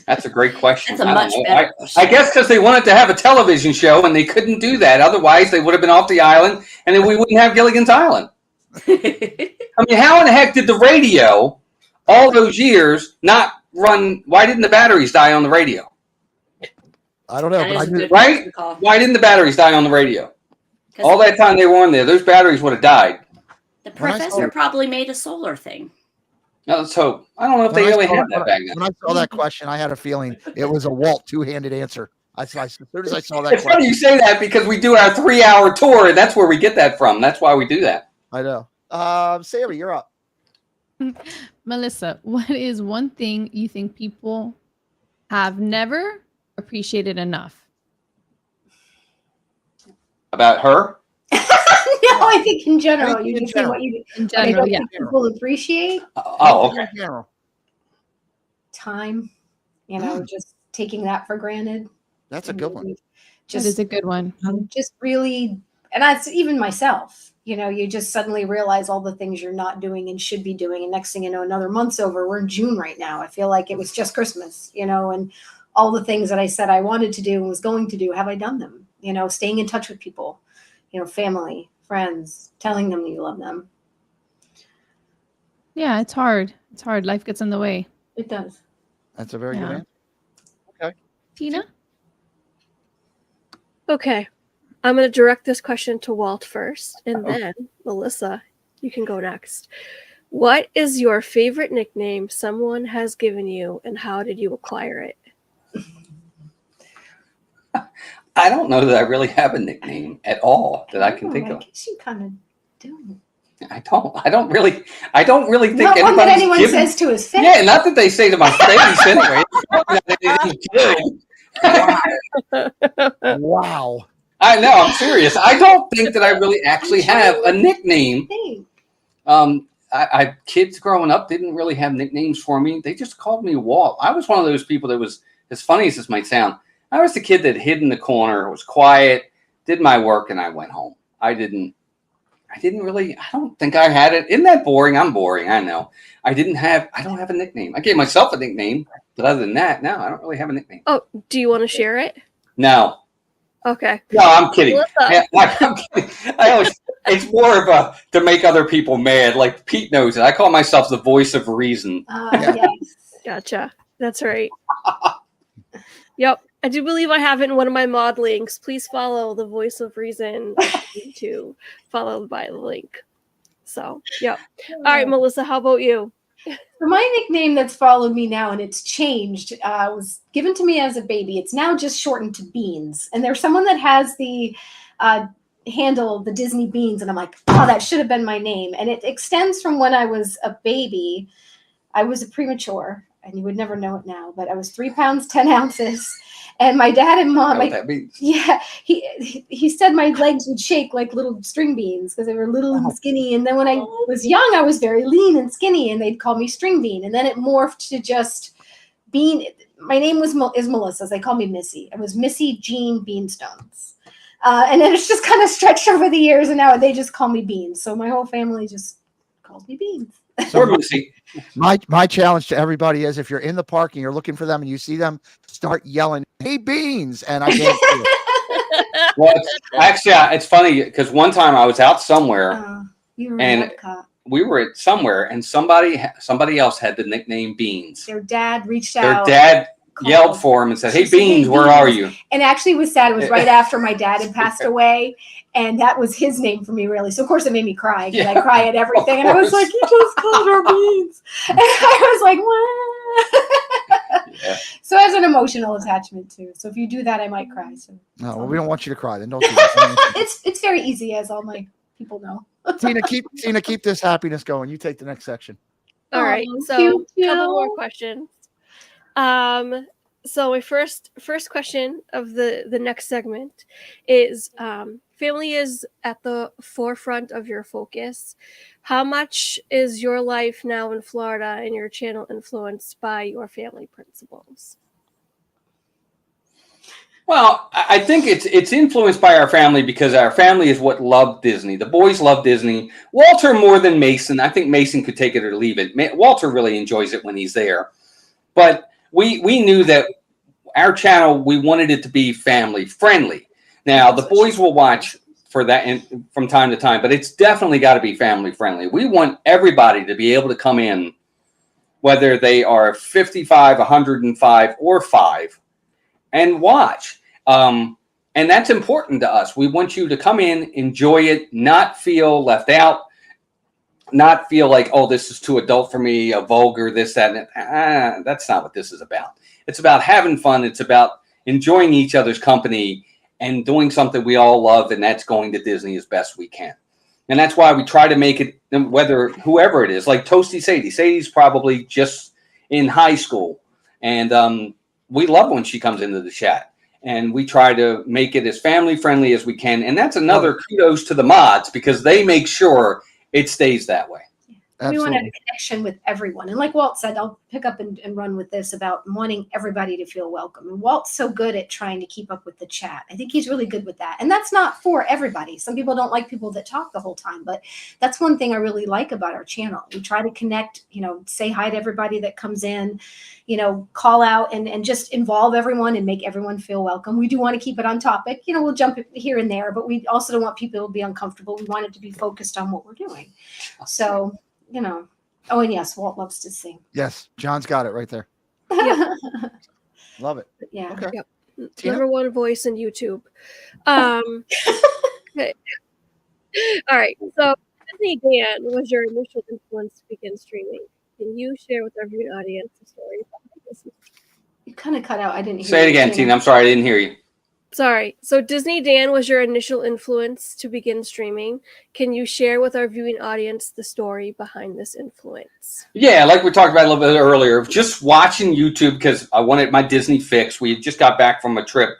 That's a great question. That's a much better question. I guess because they wanted to have a television show and they couldn't do that. Otherwise, they would have been off the island and then we wouldn't have Gilligan's Island. I mean, how in the heck did the radio, all those years, not run? Why didn't the batteries die on the radio? I don't know. That But is a good right? question, Carl. Why didn't the batteries die on the radio? All that time they were on there, those batteries would have died. The professor probably made a solar thing. Now, let's hope. I don't know if they really had that back then. When I saw that question, I had a feeling it was a Walt two-handed answer. As soon as I saw that It's question. funny you say that because we do our 3-hour tour, and that's where we get that from. That's why we do that. I know. Sammy, you're up. Melissa, what is one thing you think people have never appreciated enough? About her? No, I think in general, Anything you in just say general. what you In I general, don't yeah. think people appreciate Oh, okay. In general. time, just taking that for granted. That's a good one. That is a good one. Just really, and that's even myself, you just suddenly realize all the things you're not doing and should be doing. And next thing you know, another month's over. We're in June right now. I feel like it was just Christmas, and all the things that I said I wanted to do and was going to do, have I done them? Staying in touch with people, family, friends, telling them you love them. Yeah, it's hard. It's hard. Life gets in the way. It does. That's a very good answer. Tina? Okay. I'm going to direct this question to Walt first, and Okay. then Melissa, you can go next. What is your favorite nickname someone has given you, and how did you acquire it? I don't know that I really have a nickname at all that I can think I of. guess you kind of do. I don't really think Not one that anybody's anyone given. says to his face. Yeah, not that they say to my face anyway. It's good. Wow. I know, I'm serious. I don't think that I really actually have a nickname. Kids growing up didn't really have nicknames for me. They just called me Walt. I was one of those people that was, as funny as this might sound, I was the kid that hid in the corner, was quiet, did my work, and I went home. I don't think I had it. Isn't that boring? I'm boring. I know. I don't have a nickname. I gave myself a nickname, but other than that, no, I don't really have a nickname. Oh, do you want to share it? No. Okay. No, I'm kidding. Melissa. I'm kidding. It's more of to make other people mad. Like Pete knows it. I call myself the voice of reason. Yes. Gotcha. That's right. Yep. I do believe I have it in one of my mod links. Please follow the voice of reason to followed by the link. So, yep. All right, Melissa, how about you? So my nickname that's followed me now, and it's changed, was given to me as a baby. It's now just shortened to Beans. And there's someone that has the handle, the Disney Beans, and I'm like, oh, that should have been my name. And it extends from when I was a baby. I was a premature, and you would never know it now, but I was 3 pounds, 10 ounces. And my dad and mom, that means. Yeah, he said my legs would shake like little string beans because they were little and skinny. And then when I was young, I was very lean and skinny, and they'd call me String Bean. And then it morphed to just Bean. My name is Melissa. They call me Missy. It was Missy Jean Beanstones. And then it's just kind of stretched over the years, and now they just call me Beans. So my whole family just calls me Beans. Or Missy. My challenge to everybody is, if you're in the park and you're looking for them and you see them, start yelling, "Hey, Beans!" And I can't see it. Well, it's funny because one time I was out somewhere You were and in Epcot. we were at somewhere, and somebody else had the nickname Beans. Their dad reached Their out. dad called. yelled for him and said, "Hey, She said, Beans, "Hey, where Beans." are you?" And actually it was sad. It was right after my dad had passed away, and that was his name for me, really. So of course it made me cry because I cry at everything. And I was like, "You just called her Beans," and I was like, "What?" Yeah. So it has an emotional attachment too. So if you do that, I might cry. So No, well, we don't want you to cry. Then don't do that. it's very easy, as all my people know. Tina, keep this happiness going. You take the next section. All right. Oh, So, cute, a couple Kiel. more questions. So my first question of the next segment is family is at the forefront of your focus. How much is your life now in Florida and your channel influenced by your family principles? Well, I think it's influenced by our family because our family is what loved Disney. The boys love Disney. Walter more than Mason. I think Mason could take it or leave it. Walter really enjoys it when he's there. But we knew that our channel, we wanted it to be family friendly. Now, the boys will watch for that from time to time, but it's definitely got to be family friendly. We want everybody to be able to come in, whether they are 55, 105, or 5, and watch. And that's important to us. We want you to come in, enjoy it, not feel left out, not feel like, oh, this is too adult for me, a vulgar, this, that, and that's not what this is about. It's about having fun. It's about enjoying each other's company and doing something we all love, and that's going to Disney as best we can. And that's why we try to make it, whether whoever it is, like Toasty Sadie. Sadie's probably just in high school, and we love when she comes into the chat. And we try to make it as family friendly as we can. And that's another kudos to the mods because they make sure it stays that way. We want to have a connection with everyone. And like Walt said, I'll pick up and run with this about wanting everybody to feel welcome. And Walt's so good at trying to keep up with the chat. I think he's really good with that. And that's not for everybody. Some people don't like people that talk the whole time, but that's one thing I really like about our channel. We try to connect, say hi to everybody that comes in, call out and just involve everyone and make everyone feel welcome. We do want to keep it on topic. We'll jump here and there, but we also don't want people to be uncomfortable. We want it to be focused on what we're doing. So, oh, and yes, Walt loves to sing. Yes, John's got it right there. Yep. Love it. Yeah. Okay. Yep. Tina? #1 voice in YouTube. Okay. All right. So Disney Dan was your initial influence to begin streaming. Can you share with our viewing audience the story behind this? You kind of cut out. I didn't hear Say it you, again, Tina. I'm sorry, I didn't hear you. Sorry. So Disney Dan was your initial influence to begin streaming. Can you share with our viewing audience the story behind this influence? Yeah, like we talked about a little bit earlier, just watching YouTube because I wanted my Disney fix. We just got back from a trip,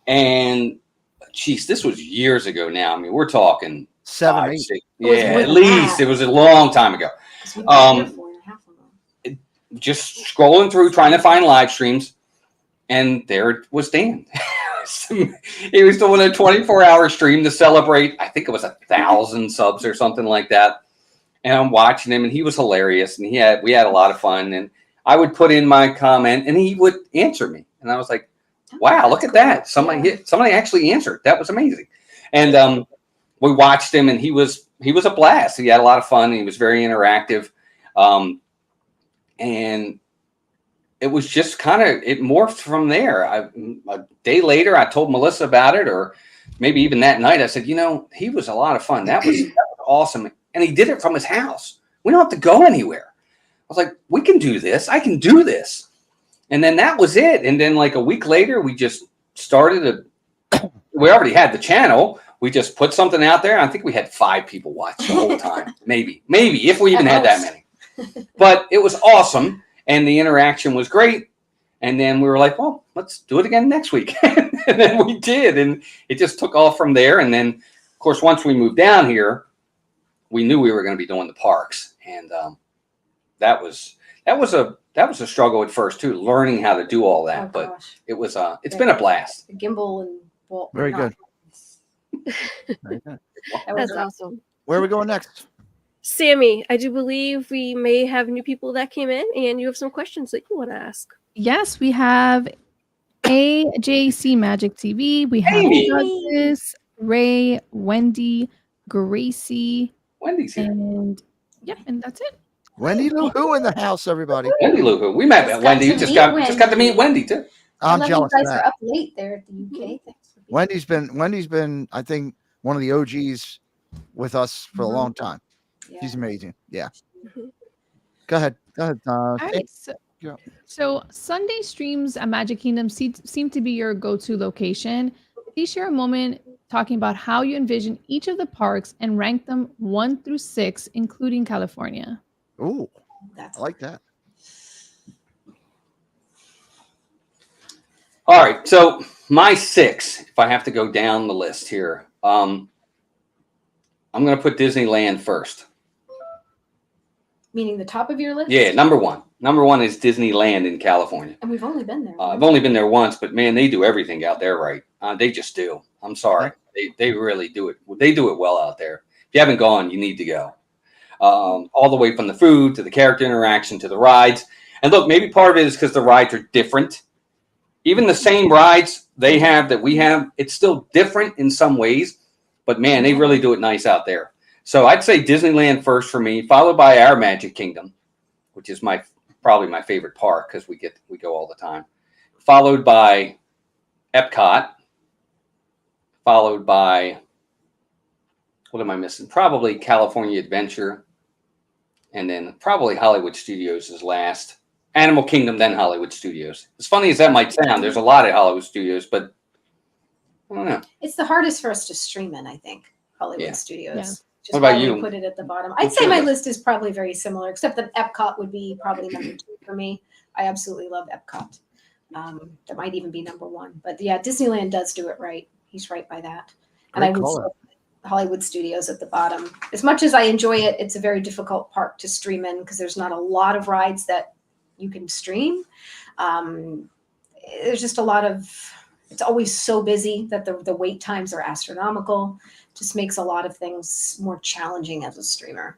and geez, this was years ago now. I mean, we're talking 7, 5, 8. 6, was yeah, more at than least that. it was a long time ago. 'Cause we've been here 4.5 of them. Just scrolling through trying to find live streams, and there it was Dan. He was doing a 24-hour stream to celebrate, I think it was 1,000 subs or something like that. And I'm watching him, and he was hilarious, and we had a lot of fun. And I would put in my comment, and he would answer me, and I was like, "Wow, look at that! Somebody actually answered. That was amazing." And we watched him, and he was a blast. He had a lot of fun. He was very interactive, and it was just kind of, it morphed from there. A day later, I told Melissa about it, or maybe even that night, I said, he was a lot of fun. That was awesome. And he did it from his house. We don't have to go anywhere. I was like, we can do this. I can do this. And then that was it. And then like a week later, we just started we already had the channel. We just put something out there. I think we had 5 people watch the whole time. Maybe if we even had that many. But it was awesome. And the interaction was great. And then we were like, well, let's do it again next week. And then we did. And it just took off from there. And then, of course, once we moved down here, we knew we were going to be doing the parks. And that was a struggle at first, too, learning how to do all that. Oh, but gosh. it was it's been a blast. The gimbal and Very not- good. Very good. That was That's awesome. Where are we going next? Sammy, I do believe we may have new people that came in, and you have some questions that you want to ask. Yes, we have AJC Magic TV. We have Amy. Douglas, Ray, Wendy, Gracie, Wendy's here. and and that's it. Wendy Lou Who in the house, everybody. Wendy Lou Who. We met Just Wendy. got You to just meet got to meet Wendy, too. I I'm love jealous you of guys that. are up late there at the UK. Thanks for being Wendy's been, I think, one of the OGs with us for a Mhm. long time. Yeah. She's amazing. Yeah. Mhm. Go ahead. All right, yeah. so Sunday streams at Magic Kingdom seem to be your go-to location. Please share a moment talking about how you envision each of the parks and rank them 1 through 6, including California. Ooh, That's I like that. All right. So my 6, if I have to go down the list here, I'm going to put Disneyland first. meaning the top of your list. Yeah, number 1. Number 1 is Disneyland in California. And we've only been there. I've only been there once, but man, they do everything out there right. They just do. I'm sorry. They really do it. They do it well out there. If you haven't gone, you need to go. All the way from the food to the character interaction to the rides. And look, maybe part of it is because the rides are different. Even the same rides they have that we have, it's still different in some ways. But man, they really do it nice out there. So I'd say Disneyland first for me, followed by our Magic Kingdom, which is probably my favorite park because we go all the time. Followed by Epcot. Followed by, what am I missing? Probably California Adventure. And then probably Hollywood Studios is last. Animal Kingdom, then Hollywood Studios. As funny as that might sound, there's a lot at Hollywood Studios, but I don't know. It's the hardest for us to stream in, I think, Hollywood Yeah. Studios. Yeah. Just What about why we you? put it at the bottom. I'd What's say your my list? list is probably very similar, except that Epcot would be probably number 2 for me. I absolutely love Epcot. That might even be number 1. But yeah, Disneyland does do it right. He's right by that. And I Great would call. still put Hollywood Studios at the bottom. As much as I enjoy it, it's a very difficult park to stream in because there's not a lot of rides that you can stream. There's just a lot of, it's always so busy that the wait times are astronomical. Just makes a lot of things more challenging as a streamer,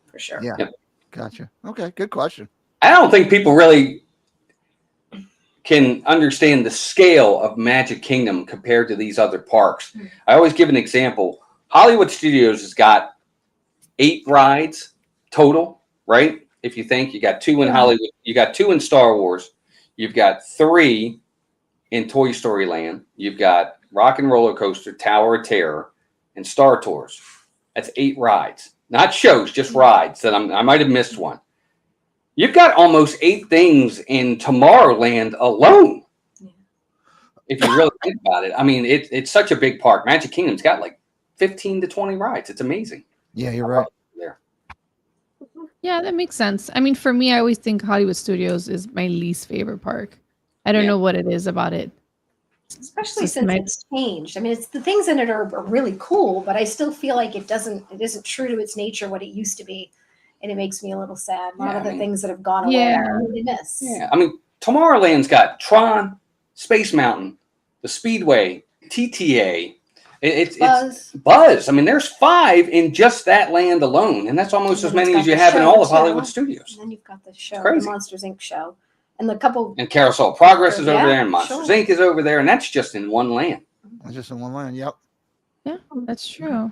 for sure. Yeah. Yep. Gotcha. Okay. Good question. I don't think people really can understand the scale of Magic Kingdom compared to these other parks. I always give an example. Hollywood Studios has got 8 rides total, right? If you think you got 2 in Hollywood, you got 2 in Star Wars, you've got 3 in Toy Story Land. You've got Rock and Roller Coaster, Tower of Terror, and Star Tours. That's 8 rides. Not shows, just rides that I might have missed one. You've got almost 8 things in Tomorrowland alone. If you really think about it. I mean, it's such a big park. Magic Kingdom's got like 15 to 20 rides. It's amazing. Yeah, you're right. There. Yeah, that makes sense. I mean, for me, I always think Hollywood Studios is my least favorite park. I don't know what it is about it. Especially since it's changed. I mean, it's the things in it are really cool, but I still feel like it isn't true to its nature what it used to be. And it makes me a little sad. A lot of the things that have gone away, I really miss. Yeah, I mean, Tomorrowland's got Tron, Space Mountain, the Speedway, TTA. It's Buzz. I mean, there's 5 in just that land alone, and that's almost as many as you have in all of Hollywood Studios. And then you've got the show, the Monsters Inc. show, and the couple. And Carousel of Progress is over there, and Monsters Inc. is over there, and that's just in one land. That's just in one land. Yep. Yeah, that's true.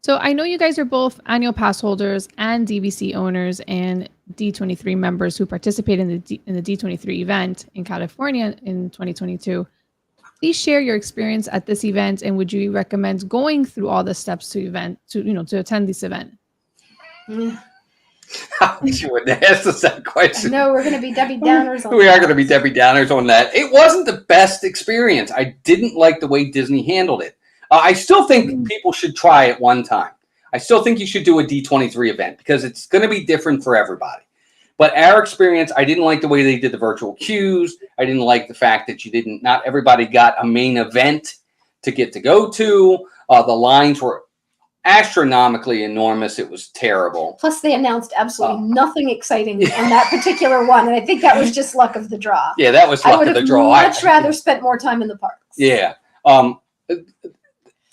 So I know you guys are both annual pass holders and DVC owners and D23 members who participate in the D23 event in California in 2022. Please share your experience at this event, and would you recommend going through all the steps to attend this event? How would you ask us that question? No, we're going to be Debbie Downers. We are going to be Debbie Downers on that. It wasn't the best experience. I didn't like the way Disney handled it. I still think people should try it one time. I still think you should do a D23 event because it's going to be different for everybody. But our experience, I didn't like the way they did the virtual queues. I didn't like the fact that not everybody got a main event to get to go to. The lines were astronomically enormous. It was terrible. Plus, they announced absolutely nothing exciting on that particular one. And I think that was just luck of the draw. Yeah, that was luck of the draw. I would have much rather spent more time in the parks. Yeah.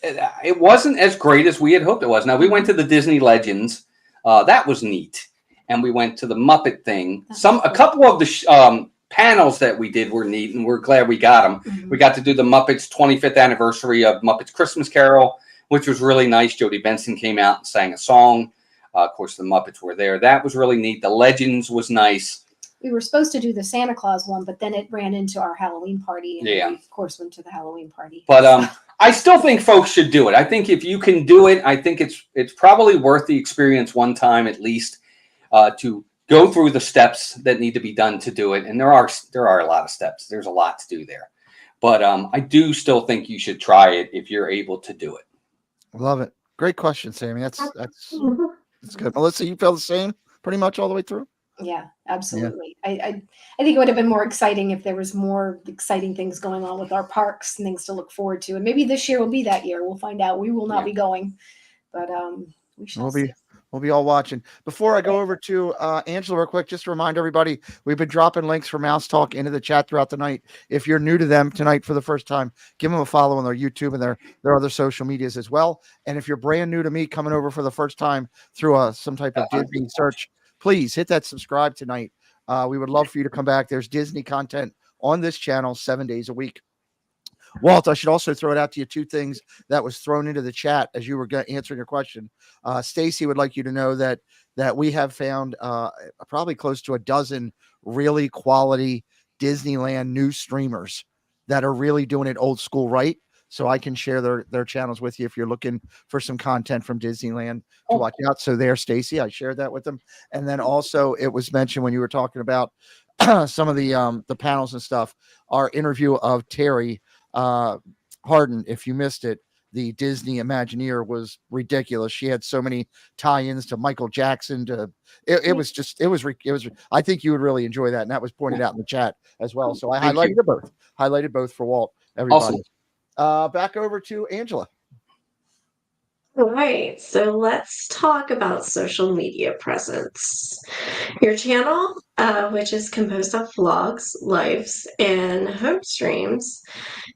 It wasn't as great as we had hoped it was. Now, we went to the Disney Legends. That was neat. And we went to the Muppet thing. A couple of the panels that we did were neat, and we're glad we got them. Mm-hmm. We got to do the Muppets 25th anniversary of Muppets Christmas Carol, which was really nice. Jodie Benson came out and sang a song. Of course, the Muppets were there. That was really neat. The Legends was nice. We were supposed to do the Santa Claus one, but then it ran into our Halloween party. And we, of course, went to the Halloween party. But I still think folks should do it. I think if you can do it, I think it's probably worth the experience one time at least to go through the steps that need to be done to do it. And there are a lot of steps. There's a lot to do there. But I do still think you should try it if you're able to do it. Love it. Great question, Sammy. That's good. Melissa, you feel the same pretty much all the way through? Yeah, absolutely. Yeah. I think it would have been more exciting if there was more exciting things going on with our parks and things to look forward to. And maybe this year will be that year. We'll find out. We will not be going, but we shall see. We'll be all watching. Before I go over to Angela real quick, just to remind everybody, we've been dropping links for Mousetalk into the chat throughout the night. If you're new to them tonight for the first time, give them a follow on their YouTube and their other social medias as well. And if you're brand new to me coming over for the first time through some type of Disney search, please hit that subscribe tonight. We would love for you to come back. There's Disney content on this channel 7 days a week. Walt, I should also throw it out to you 2 things that was thrown into the chat as you were answering your question. Stacy would like you to know that we have found probably close to a dozen really quality Disneyland news streamers that are really doing it old school right. So I can share their channels with you if you're looking for some content from Disneyland to watch out. So there, Stacy, I shared that with them. And then also it was mentioned when you were talking about some of the panels and stuff, our interview of Terry Harden, if you missed it, the Disney Imagineer was ridiculous. She had so many tie-ins to Michael Jackson. It was I think you would really enjoy that, and that was pointed out in the chat as well. So I highlighted both for Walt. Everybody, awesome. Back over to Angela. All right, so let's talk about social media presence. Your channel, which is composed of vlogs, lives, and home streams,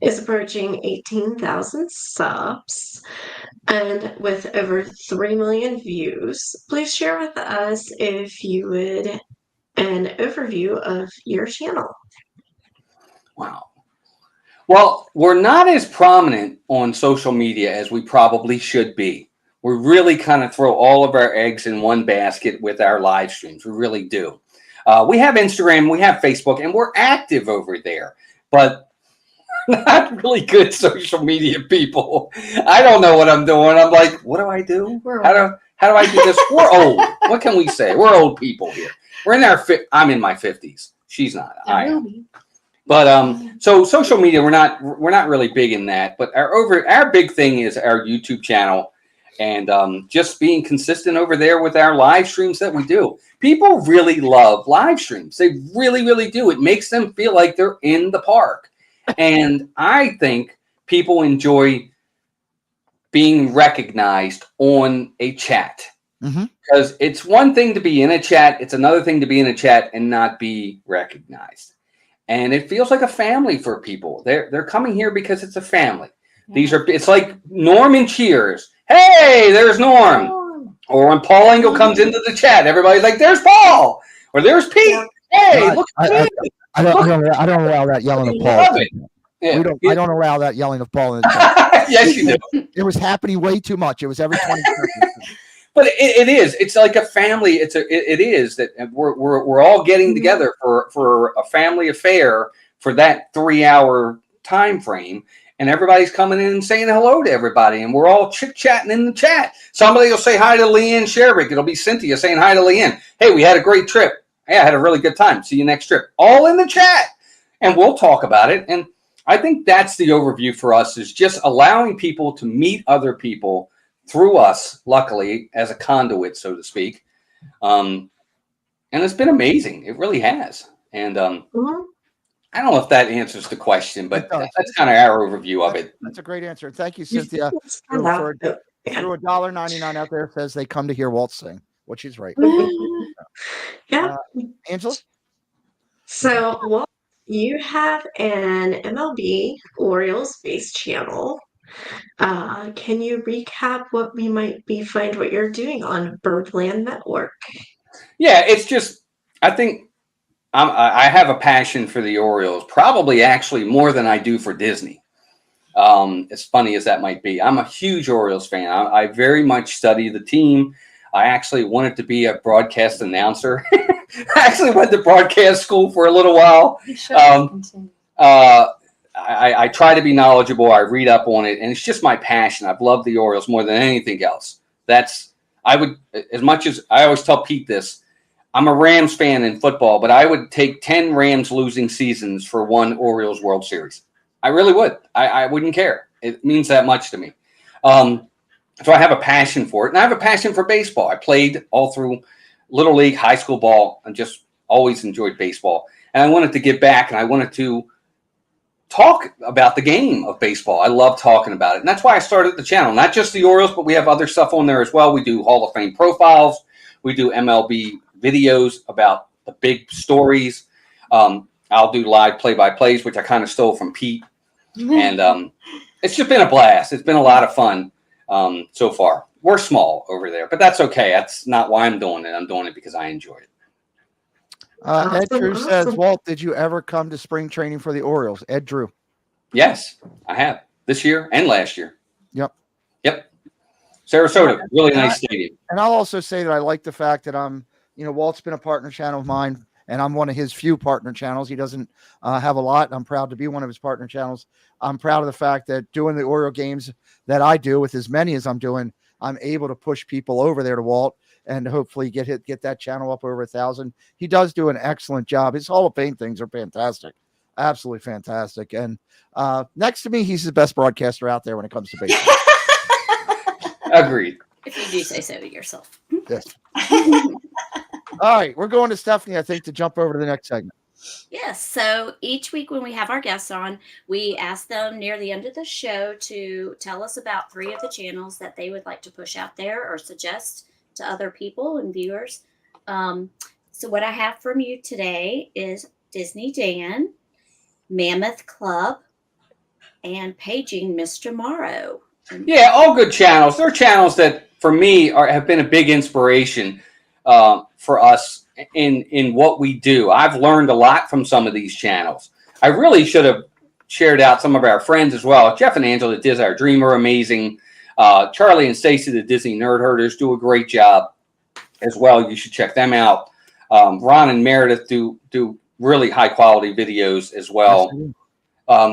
is approaching 18,000 subs and with over 3 million views. Please share with us if you would an overview of your channel. Wow. Well, we're not as prominent on social media as we probably should be. We really kind of throw all of our eggs in one basket with our live streams. We really do. We have Instagram, we have Facebook, and we're active over there. But not really good social media people. I don't know what I'm doing. I'm like, what do I do? How do I do this? We're old. What can we say? We're old people here. We're in our I'm in my 50s. She's not. I am. But so social media, we're not really big in that. But our big thing is our YouTube channel, and just being consistent over there with our live streams that we do. People really love live streams. They really, really do. It makes them feel like they're in the park. And I think people enjoy being recognized on a chat. Because it's one thing to be in a chat. It's another thing to be in a chat and not be recognized. And it feels like a family for people. They're coming here because it's a family. It's like Norm and Cheers. Hey, there's Norm. Or when Paul Engel comes into the chat, everybody's like, there's Paul. Or there's Pete. Hey, look at me. I don't allow that yelling of Paul. I don't allow that yelling of Paul in the chat. Yes, you do. It was happening way too much. It was every 20 seconds. But it is. It's like a family. It is that we're all getting together for a family affair for that 3-hour time frame, and everybody's coming in and saying hello to everybody, and we're all chit-chatting in the chat. Somebody will say hi to Leanne Sherrick. It'll be Cynthia saying hi to Leanne. Hey, we had a great trip. Hey, I had a really good time. See you next trip. All in the chat, and we'll talk about it. And I think that's the overview for us, is just allowing people to meet other people through us, luckily, as a conduit, so to speak. And it's been amazing. It really has. And I don't know if that answers the question, but that's kind of our overview of it. That's a great answer. Thank you, Cynthia. Through $1.99 out there says they come to hear Walt sing, which is right. Yeah. Angela? So, Walt, you have an MLB Orioles-based channel. Can you recap what we might find what you're doing on Birdland Network? Yeah, it's just, I think I have a passion for the Orioles, probably actually more than I do for Disney. As funny as that might be. I'm a huge Orioles fan. I very much study the team. I actually wanted to be a broadcast announcer. I actually went to broadcast school for a little while. I try to be knowledgeable. I read up on it, and it's just my passion. I've loved the Orioles more than anything else. As much as I always tell Pete this, I'm a Rams fan in football, but I would take 10 Rams losing seasons for one Orioles World Series. I really would. I wouldn't care. It means that much to me. So I have a passion for it, and I have a passion for baseball. I played all through Little League, high school ball, and just always enjoyed baseball. And I wanted to give back, and I wanted to talk about the game of baseball. I love talking about it. And that's why I started the channel. Not just the Orioles, but we have other stuff on there as well. We do Hall of Fame profiles. We do MLB videos about the big stories. I'll do live play-by-plays, which I kind of stole from Pete. And it's just been a blast. It's been a lot of fun so far. We're small over there, but that's okay. That's not why I'm doing it. I'm doing it because I enjoy it. Ed Drew says, Walt, did you ever come to spring training for the Orioles? Ed Drew. Yes, I have. This year and last year. Yep. Sarasota, really nice stadium. And I'll also say that I like the fact that Walt's been a partner channel of mine, and I'm one of his few partner channels. He doesn't have a lot. I'm proud to be one of his partner channels. I'm proud of the fact that doing the Oriole games that I do with as many as I'm doing, I'm able to push people over there to Walt and hopefully get that channel up over 1,000. He does do an excellent job. His Hall of Fame things are fantastic. Absolutely fantastic. And next to me, he's the best broadcaster out there when it comes to baseball. Agreed. If you do say so yourself. Yes. All right. We're going to Stephanie, I think, to jump over to the next segment. Yes. So each week when we have our guests on, we ask them near the end of the show to tell us about 3 of the channels that they would like to push out there or suggest to other people and viewers. So what I have from you today is Disney Dan, Mammoth Club, and Paging Mr. Morrow. Yeah, all good channels. They're channels that, for me, have been a big inspiration for us in what we do. I've learned a lot from some of these channels. I really should have shared out some of our friends as well. Jeff and Angela, the Diz Our Dreamer, amazing. Charlie and Stacy, the Disney Nerd Herders, do a great job as well. You should check them out. Ron and Meredith do really high quality videos as well.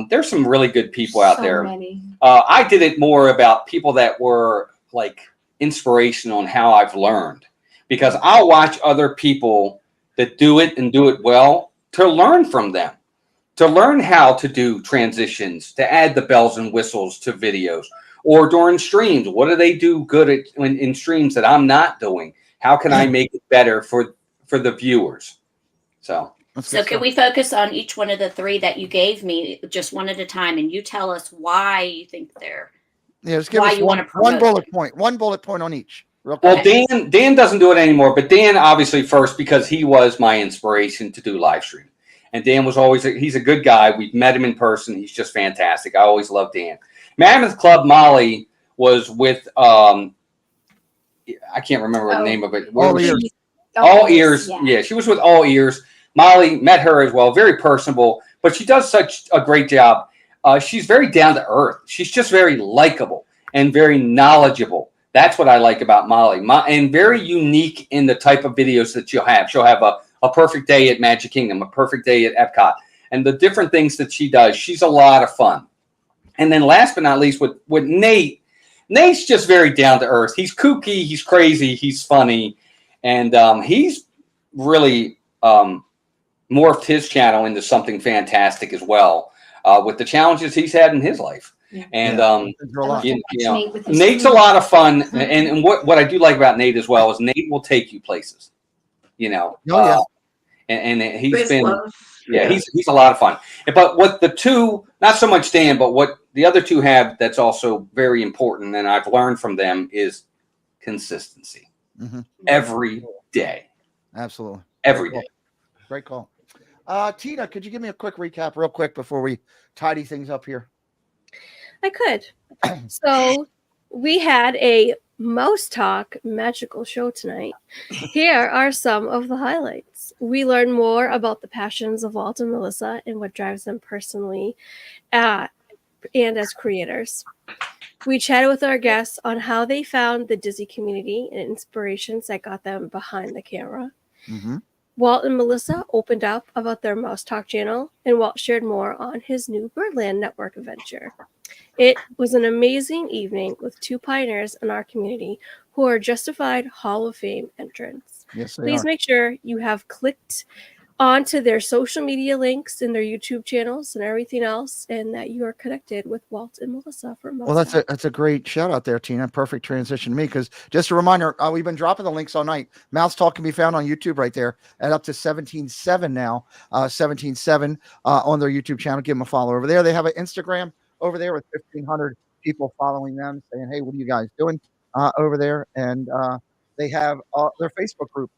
There's some really good people out So there. many. I did it more about people that were like inspiration on how I've learned, because I'll watch other people that do it and do it well to learn from them, to learn how to do transitions, to add the bells and whistles to videos, or during streams. What do they do good at in streams that I'm not doing? How can I make it better for the viewers? So can we focus on each one of the three that you gave me, just one at a time, and you tell us why you think they're just give why us you want to one promote bullet point on each. Real well, quick. Dan doesn't do it anymore, but Dan obviously first, because he was my inspiration to do live stream. And Dan was always, he's a good guy. We've met him in person. He's just fantastic. I always loved Dan. Mammoth Club Mollie was with, I can't remember the name of it. All Ears. Yeah, she was with All Ears. Mollie, met her as well. Very personable, but she does such a great job. She's very down to earth. She's just very likable and very knowledgeable. That's what I like about Mollie. And very unique in the type of videos that she'll have. She'll have a perfect day at Magic Kingdom, a perfect day at Epcot, and the different things that she does. She's a lot of fun. And then last but not least, with Nate, Nate's just very down to earth. He's kooky, he's crazy, he's funny, and he's really morphed his channel into something fantastic as well, with the challenges he's had in his life. Yeah. And Nate's a lot of fun. And what I do like about Nate as well is Nate will take you places. And he's been he's a lot of fun. But what the two, not so much Dan, but what the other two have that's also very important, and I've learned from them, is consistency. Every day. Absolutely. Every day. Great call. Tina, could you give me a quick recap real quick before we tidy things up here? I could. So we had a Mousetalk magical show tonight. Here are some of the highlights. We learned more about the passions of Walt and Melissa and what drives them personally and as creators. We chatted with our guests on how they found the Disney community and inspirations that got them behind the camera. Walt and Melissa opened up about their Mousetalk channel, and Walt shared more on his new Birdland Network adventure. It was an amazing evening with two pioneers in our community who are justified Hall of Fame entrants. Yes, Please make sure you have clicked onto their social media links and their YouTube channels and everything else, and that you are connected with Walt and Melissa for Mousetalk. Well, that's a great shout out there, Tina. Perfect transition to me, because just a reminder, we've been dropping the links all night. Mousetalk can be found on YouTube right there at up to 17.7 now, 17.7 on their YouTube channel. Give them a follow over there. They have an Instagram over there with 1,500 people following them, saying, "Hey, what are you guys doing over there?" And they have their Facebook group,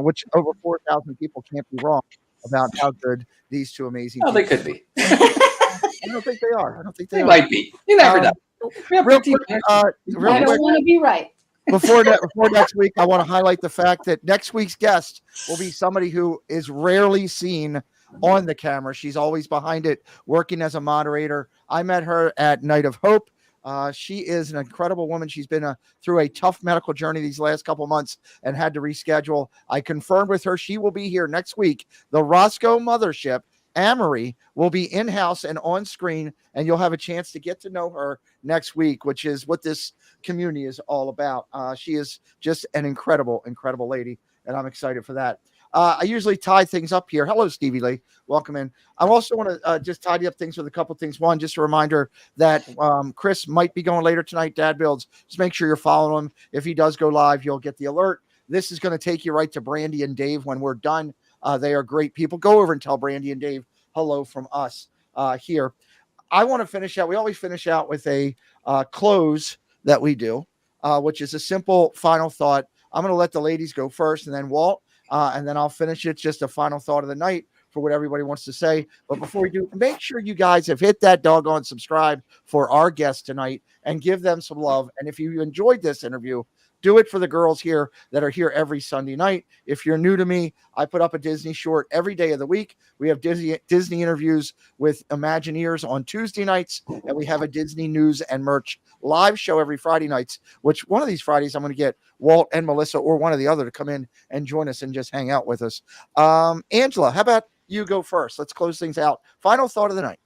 which over 4,000 people can't be wrong about how good these two amazing. Oh, they could be. I don't think they are. I don't think they might be. You never know. Real quick, I don't want to be right. before next week, I want to highlight the fact that next week's guest will be somebody who is rarely seen on the camera. She's always behind it, working as a moderator. I met her at Night of Hope. She is an incredible woman. She's been through a tough medical journey these last couple months and had to reschedule. I confirmed with her she will be here next week. The Roscoe Mothership, Amory, will be in-house and on screen, and you'll have a chance to get to know her next week, which is what this community is all about. She is just an incredible, incredible lady, and I'm excited for that. I usually tie things up here. Hello, Stevie Lee. Welcome in. I also want to just tidy up things with a couple things. One, just a reminder that Chris might be going later tonight, Dad Builds. Just make sure you're following him. If he does go live, you'll get the alert. This is going to take you right to Brandy and Dave when we're done. They are great people. Go over and tell Brandy and Dave hello from us here. I want to finish out. We always finish out with a close that we do, which is a simple final thought. I'm going to let the ladies go first, and then Walt. And then I'll finish it. Just a final thought of the night for what everybody wants to say. But before we do, make sure you guys have hit that doggone subscribe for our guest tonight and give them some love. And if you enjoyed this interview, do it for the girls here that are here every Sunday night. If you're new to me, I put up a Disney short every day of the week. We have Disney interviews with Imagineers on Tuesday nights, and we have a Disney news and merch live show every Friday nights, which one of these Fridays I'm going to get Walt and Melissa or one or the other to come in and join us and just hang out with us. Angela, how about you go first? Let's close things out. Final thought of the night.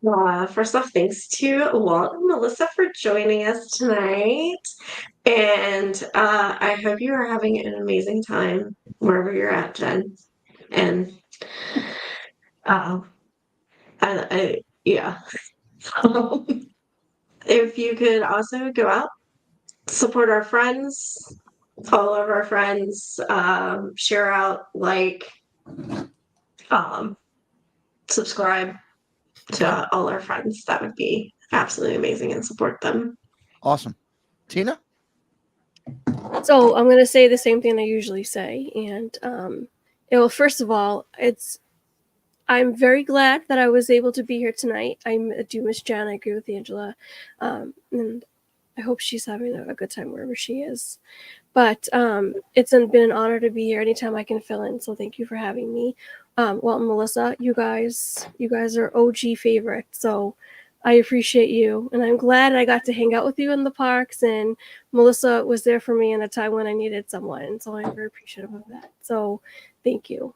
First off, thanks to Walt and Melissa for joining us tonight. And I hope you are having an amazing time wherever you're at, Jen. And uh, yeah. If you could also go out, support our friends, follow our friends, share out, like, subscribe to all our friends. That would be absolutely amazing, and support them. Awesome. Tina? So I'm going to say the same thing I usually say. And well, first of all, I'm very glad that I was able to be here tonight. I do miss Jen. I agree with Angela. And I hope she's having a good time wherever she is. But it's been an honor to be here anytime I can fill in. So thank you for having me. Walt and Melissa, you guys are OG favorites. So I appreciate you. And I'm glad I got to hang out with you in the parks. And Melissa was there for me in a time when I needed someone. So I'm very appreciative of that. So thank you.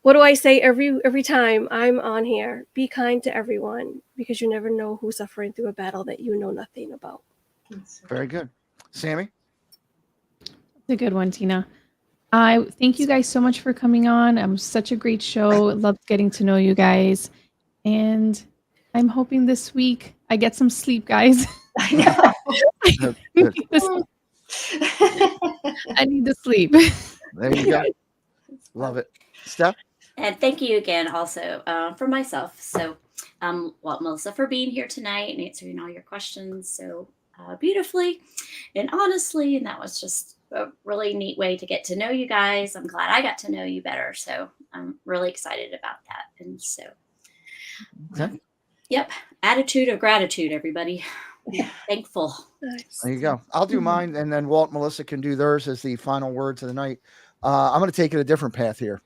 What do I say every time I'm on here? Be kind to everyone, because you never know who's suffering through a battle that you know nothing about. Very good. Sammy? It's a good one, Tina. I thank you guys so much for coming on. It was such a great show. Loved getting to know you guys. And I'm hoping this week I get some sleep, guys. I know. I need to sleep. There you go. Love it. Steph? And thank you again also for myself. So, Walt, Melissa, for being here tonight and answering all your questions so beautifully and honestly. And that was just a really neat way to get to know you guys. I'm glad I got to know you better. So I'm really excited about that. And so, yep. Attitude of gratitude, everybody. Yeah. Thankful. Nice. There you go. I'll do mine, and then Walt and Melissa can do theirs as the final words of the night. I'm going to take it a different path here,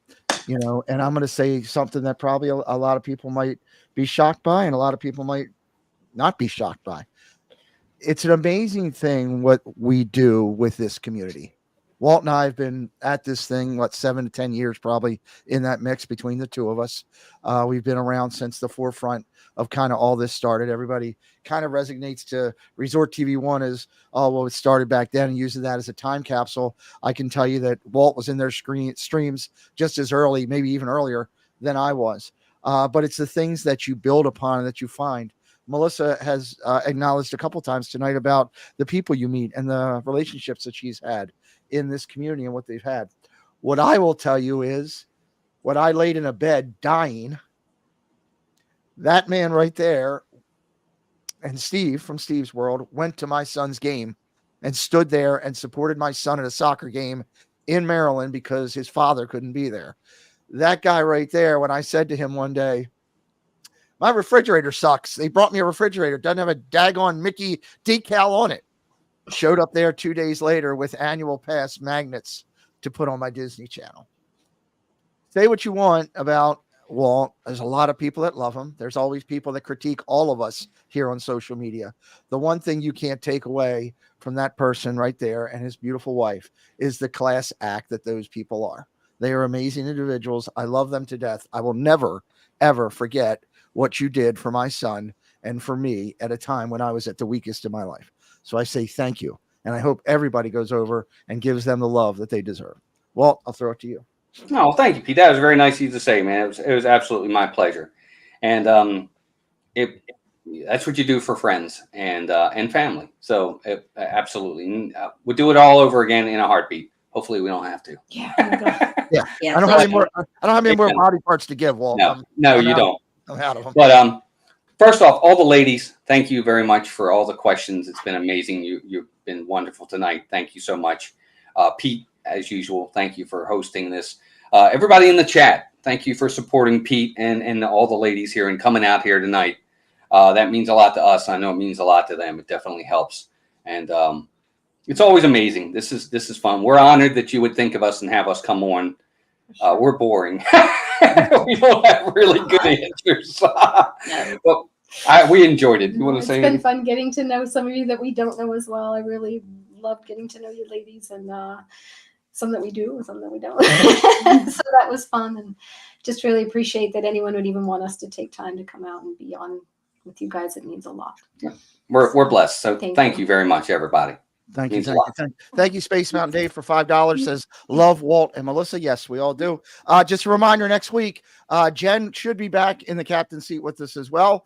and I'm going to say something that probably a lot of people might be shocked by, and a lot of people might not be shocked by. It's an amazing thing what we do with this community. Walt and I have been at this thing, 7 to 10 years, probably in that mix between the two of us. We've been around since the forefront of kind of all this started. Everybody kind of resonates to Resort TV 1 as, it started back then, and using that as a time capsule. I can tell you that Walt was in their streams just as early, maybe even earlier than I was. But it's the things that you build upon and that you find. Melissa has acknowledged a couple times tonight about the people you meet and the relationships that she's had in this community and what they've had. What I will tell you is, when I laid in a bed dying, that man right there, and Steve from Steve's World, went to my son's game and stood there and supported my son at a soccer game in Maryland because his father couldn't be there. That guy right there, when I said to him one day, my refrigerator sucks, they brought me a refrigerator, doesn't have a daggone Mickey decal on it, showed up there 2 days later with annual pass magnets to put on my Disney Channel. Say what you want about Walt. There's a lot of people that love him. There's always people that critique all of us here on social media. The one thing you can't take away from that person right there and his beautiful wife is the class act that those people are. They are amazing individuals. I love them to death. I will never, ever forget what you did for my son and for me at a time when I was at the weakest in my life. So I say thank you. And I hope everybody goes over and gives them the love that they deserve. Walt, I'll throw it to you. No, thank you, Pete. That was very nice of you to say, man. It was absolutely my pleasure. And that's what you do for friends and family. So absolutely. We'll do it all over again in a heartbeat. Hopefully we don't have to. Yeah. Yeah. Yeah, I don't have any more body parts to give, Walt. No, you don't. I'm out of them. But first off, all the ladies, thank you very much for all the questions. It's been amazing. You've been wonderful tonight. Thank you so much. Pete, as usual, thank you for hosting this. Everybody in the chat, thank you for supporting Pete and all the ladies here and coming out here tonight. That means a lot to us. I know it means a lot to them. It definitely helps. And it's always amazing. This is fun. We're honored that you would think of us and have us come on. We're boring. We don't have really good answers. But we enjoyed it. You want to say anything? It's been fun getting to know some of you that we don't know as well. I really love getting to know you ladies, and some that we do and some that we don't. So that was fun, and just really appreciate that anyone would even want us to take time to come out and be on with you guys. It means a lot. We're blessed. So Thank thank you. you very much, everybody. Thank you. Means a Thank lot. you. Thank you, Space Mountain Dave, for $5. Says love Walt and Melissa. Yes, we all do. Just a reminder, next week, Jen should be back in the captain's seat with us as well.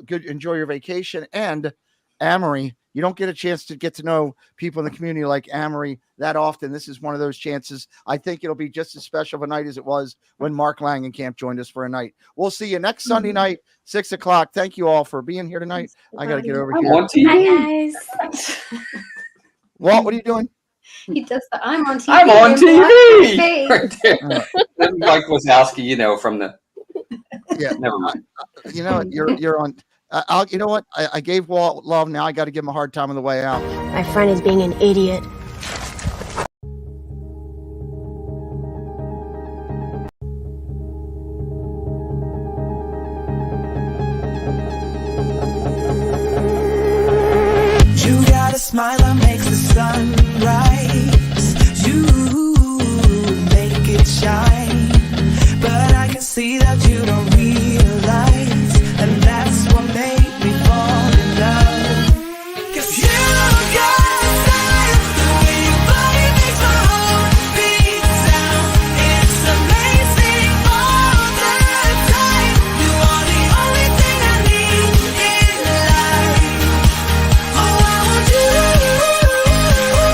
Good, enjoy your vacation. And Amory, you don't get a chance to get to know people in the community like Amory that often. This is one of those chances. I think it'll be just as special of a night as it was when Mark Langenkamp joined us for a night. We'll see you next Sunday night, 6 o'clock. Thank you all for being here tonight. I got to get over I'm here. on TV. Hi, guys. Walt, what are you doing? He does the I'm on TV. I'm on TV. Hey. Right there. That's Mike Wazowski, you know, from the. Yeah. Never mind. You know, you're on. You know what? I gave Walt love. Now I got to give him a hard time on the way out. My friend is being an idiot. You got a smile that makes the sun rise. You make it shine. But I can see that you don't realize. And that's what made me fall in love. 'Cause you got a style, the way your body makes my heart beat down. It's amazing all the time. You are the only thing I need in life. Oh, I want you.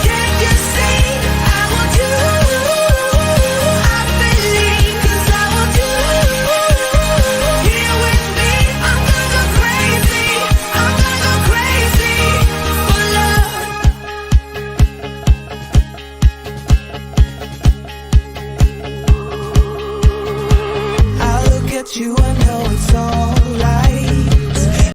Can't you see? I want you. I believe 'cause I want you. Here with me, I'm gonna go crazy. I'm gonna go crazy for love. I look at you, I know it's all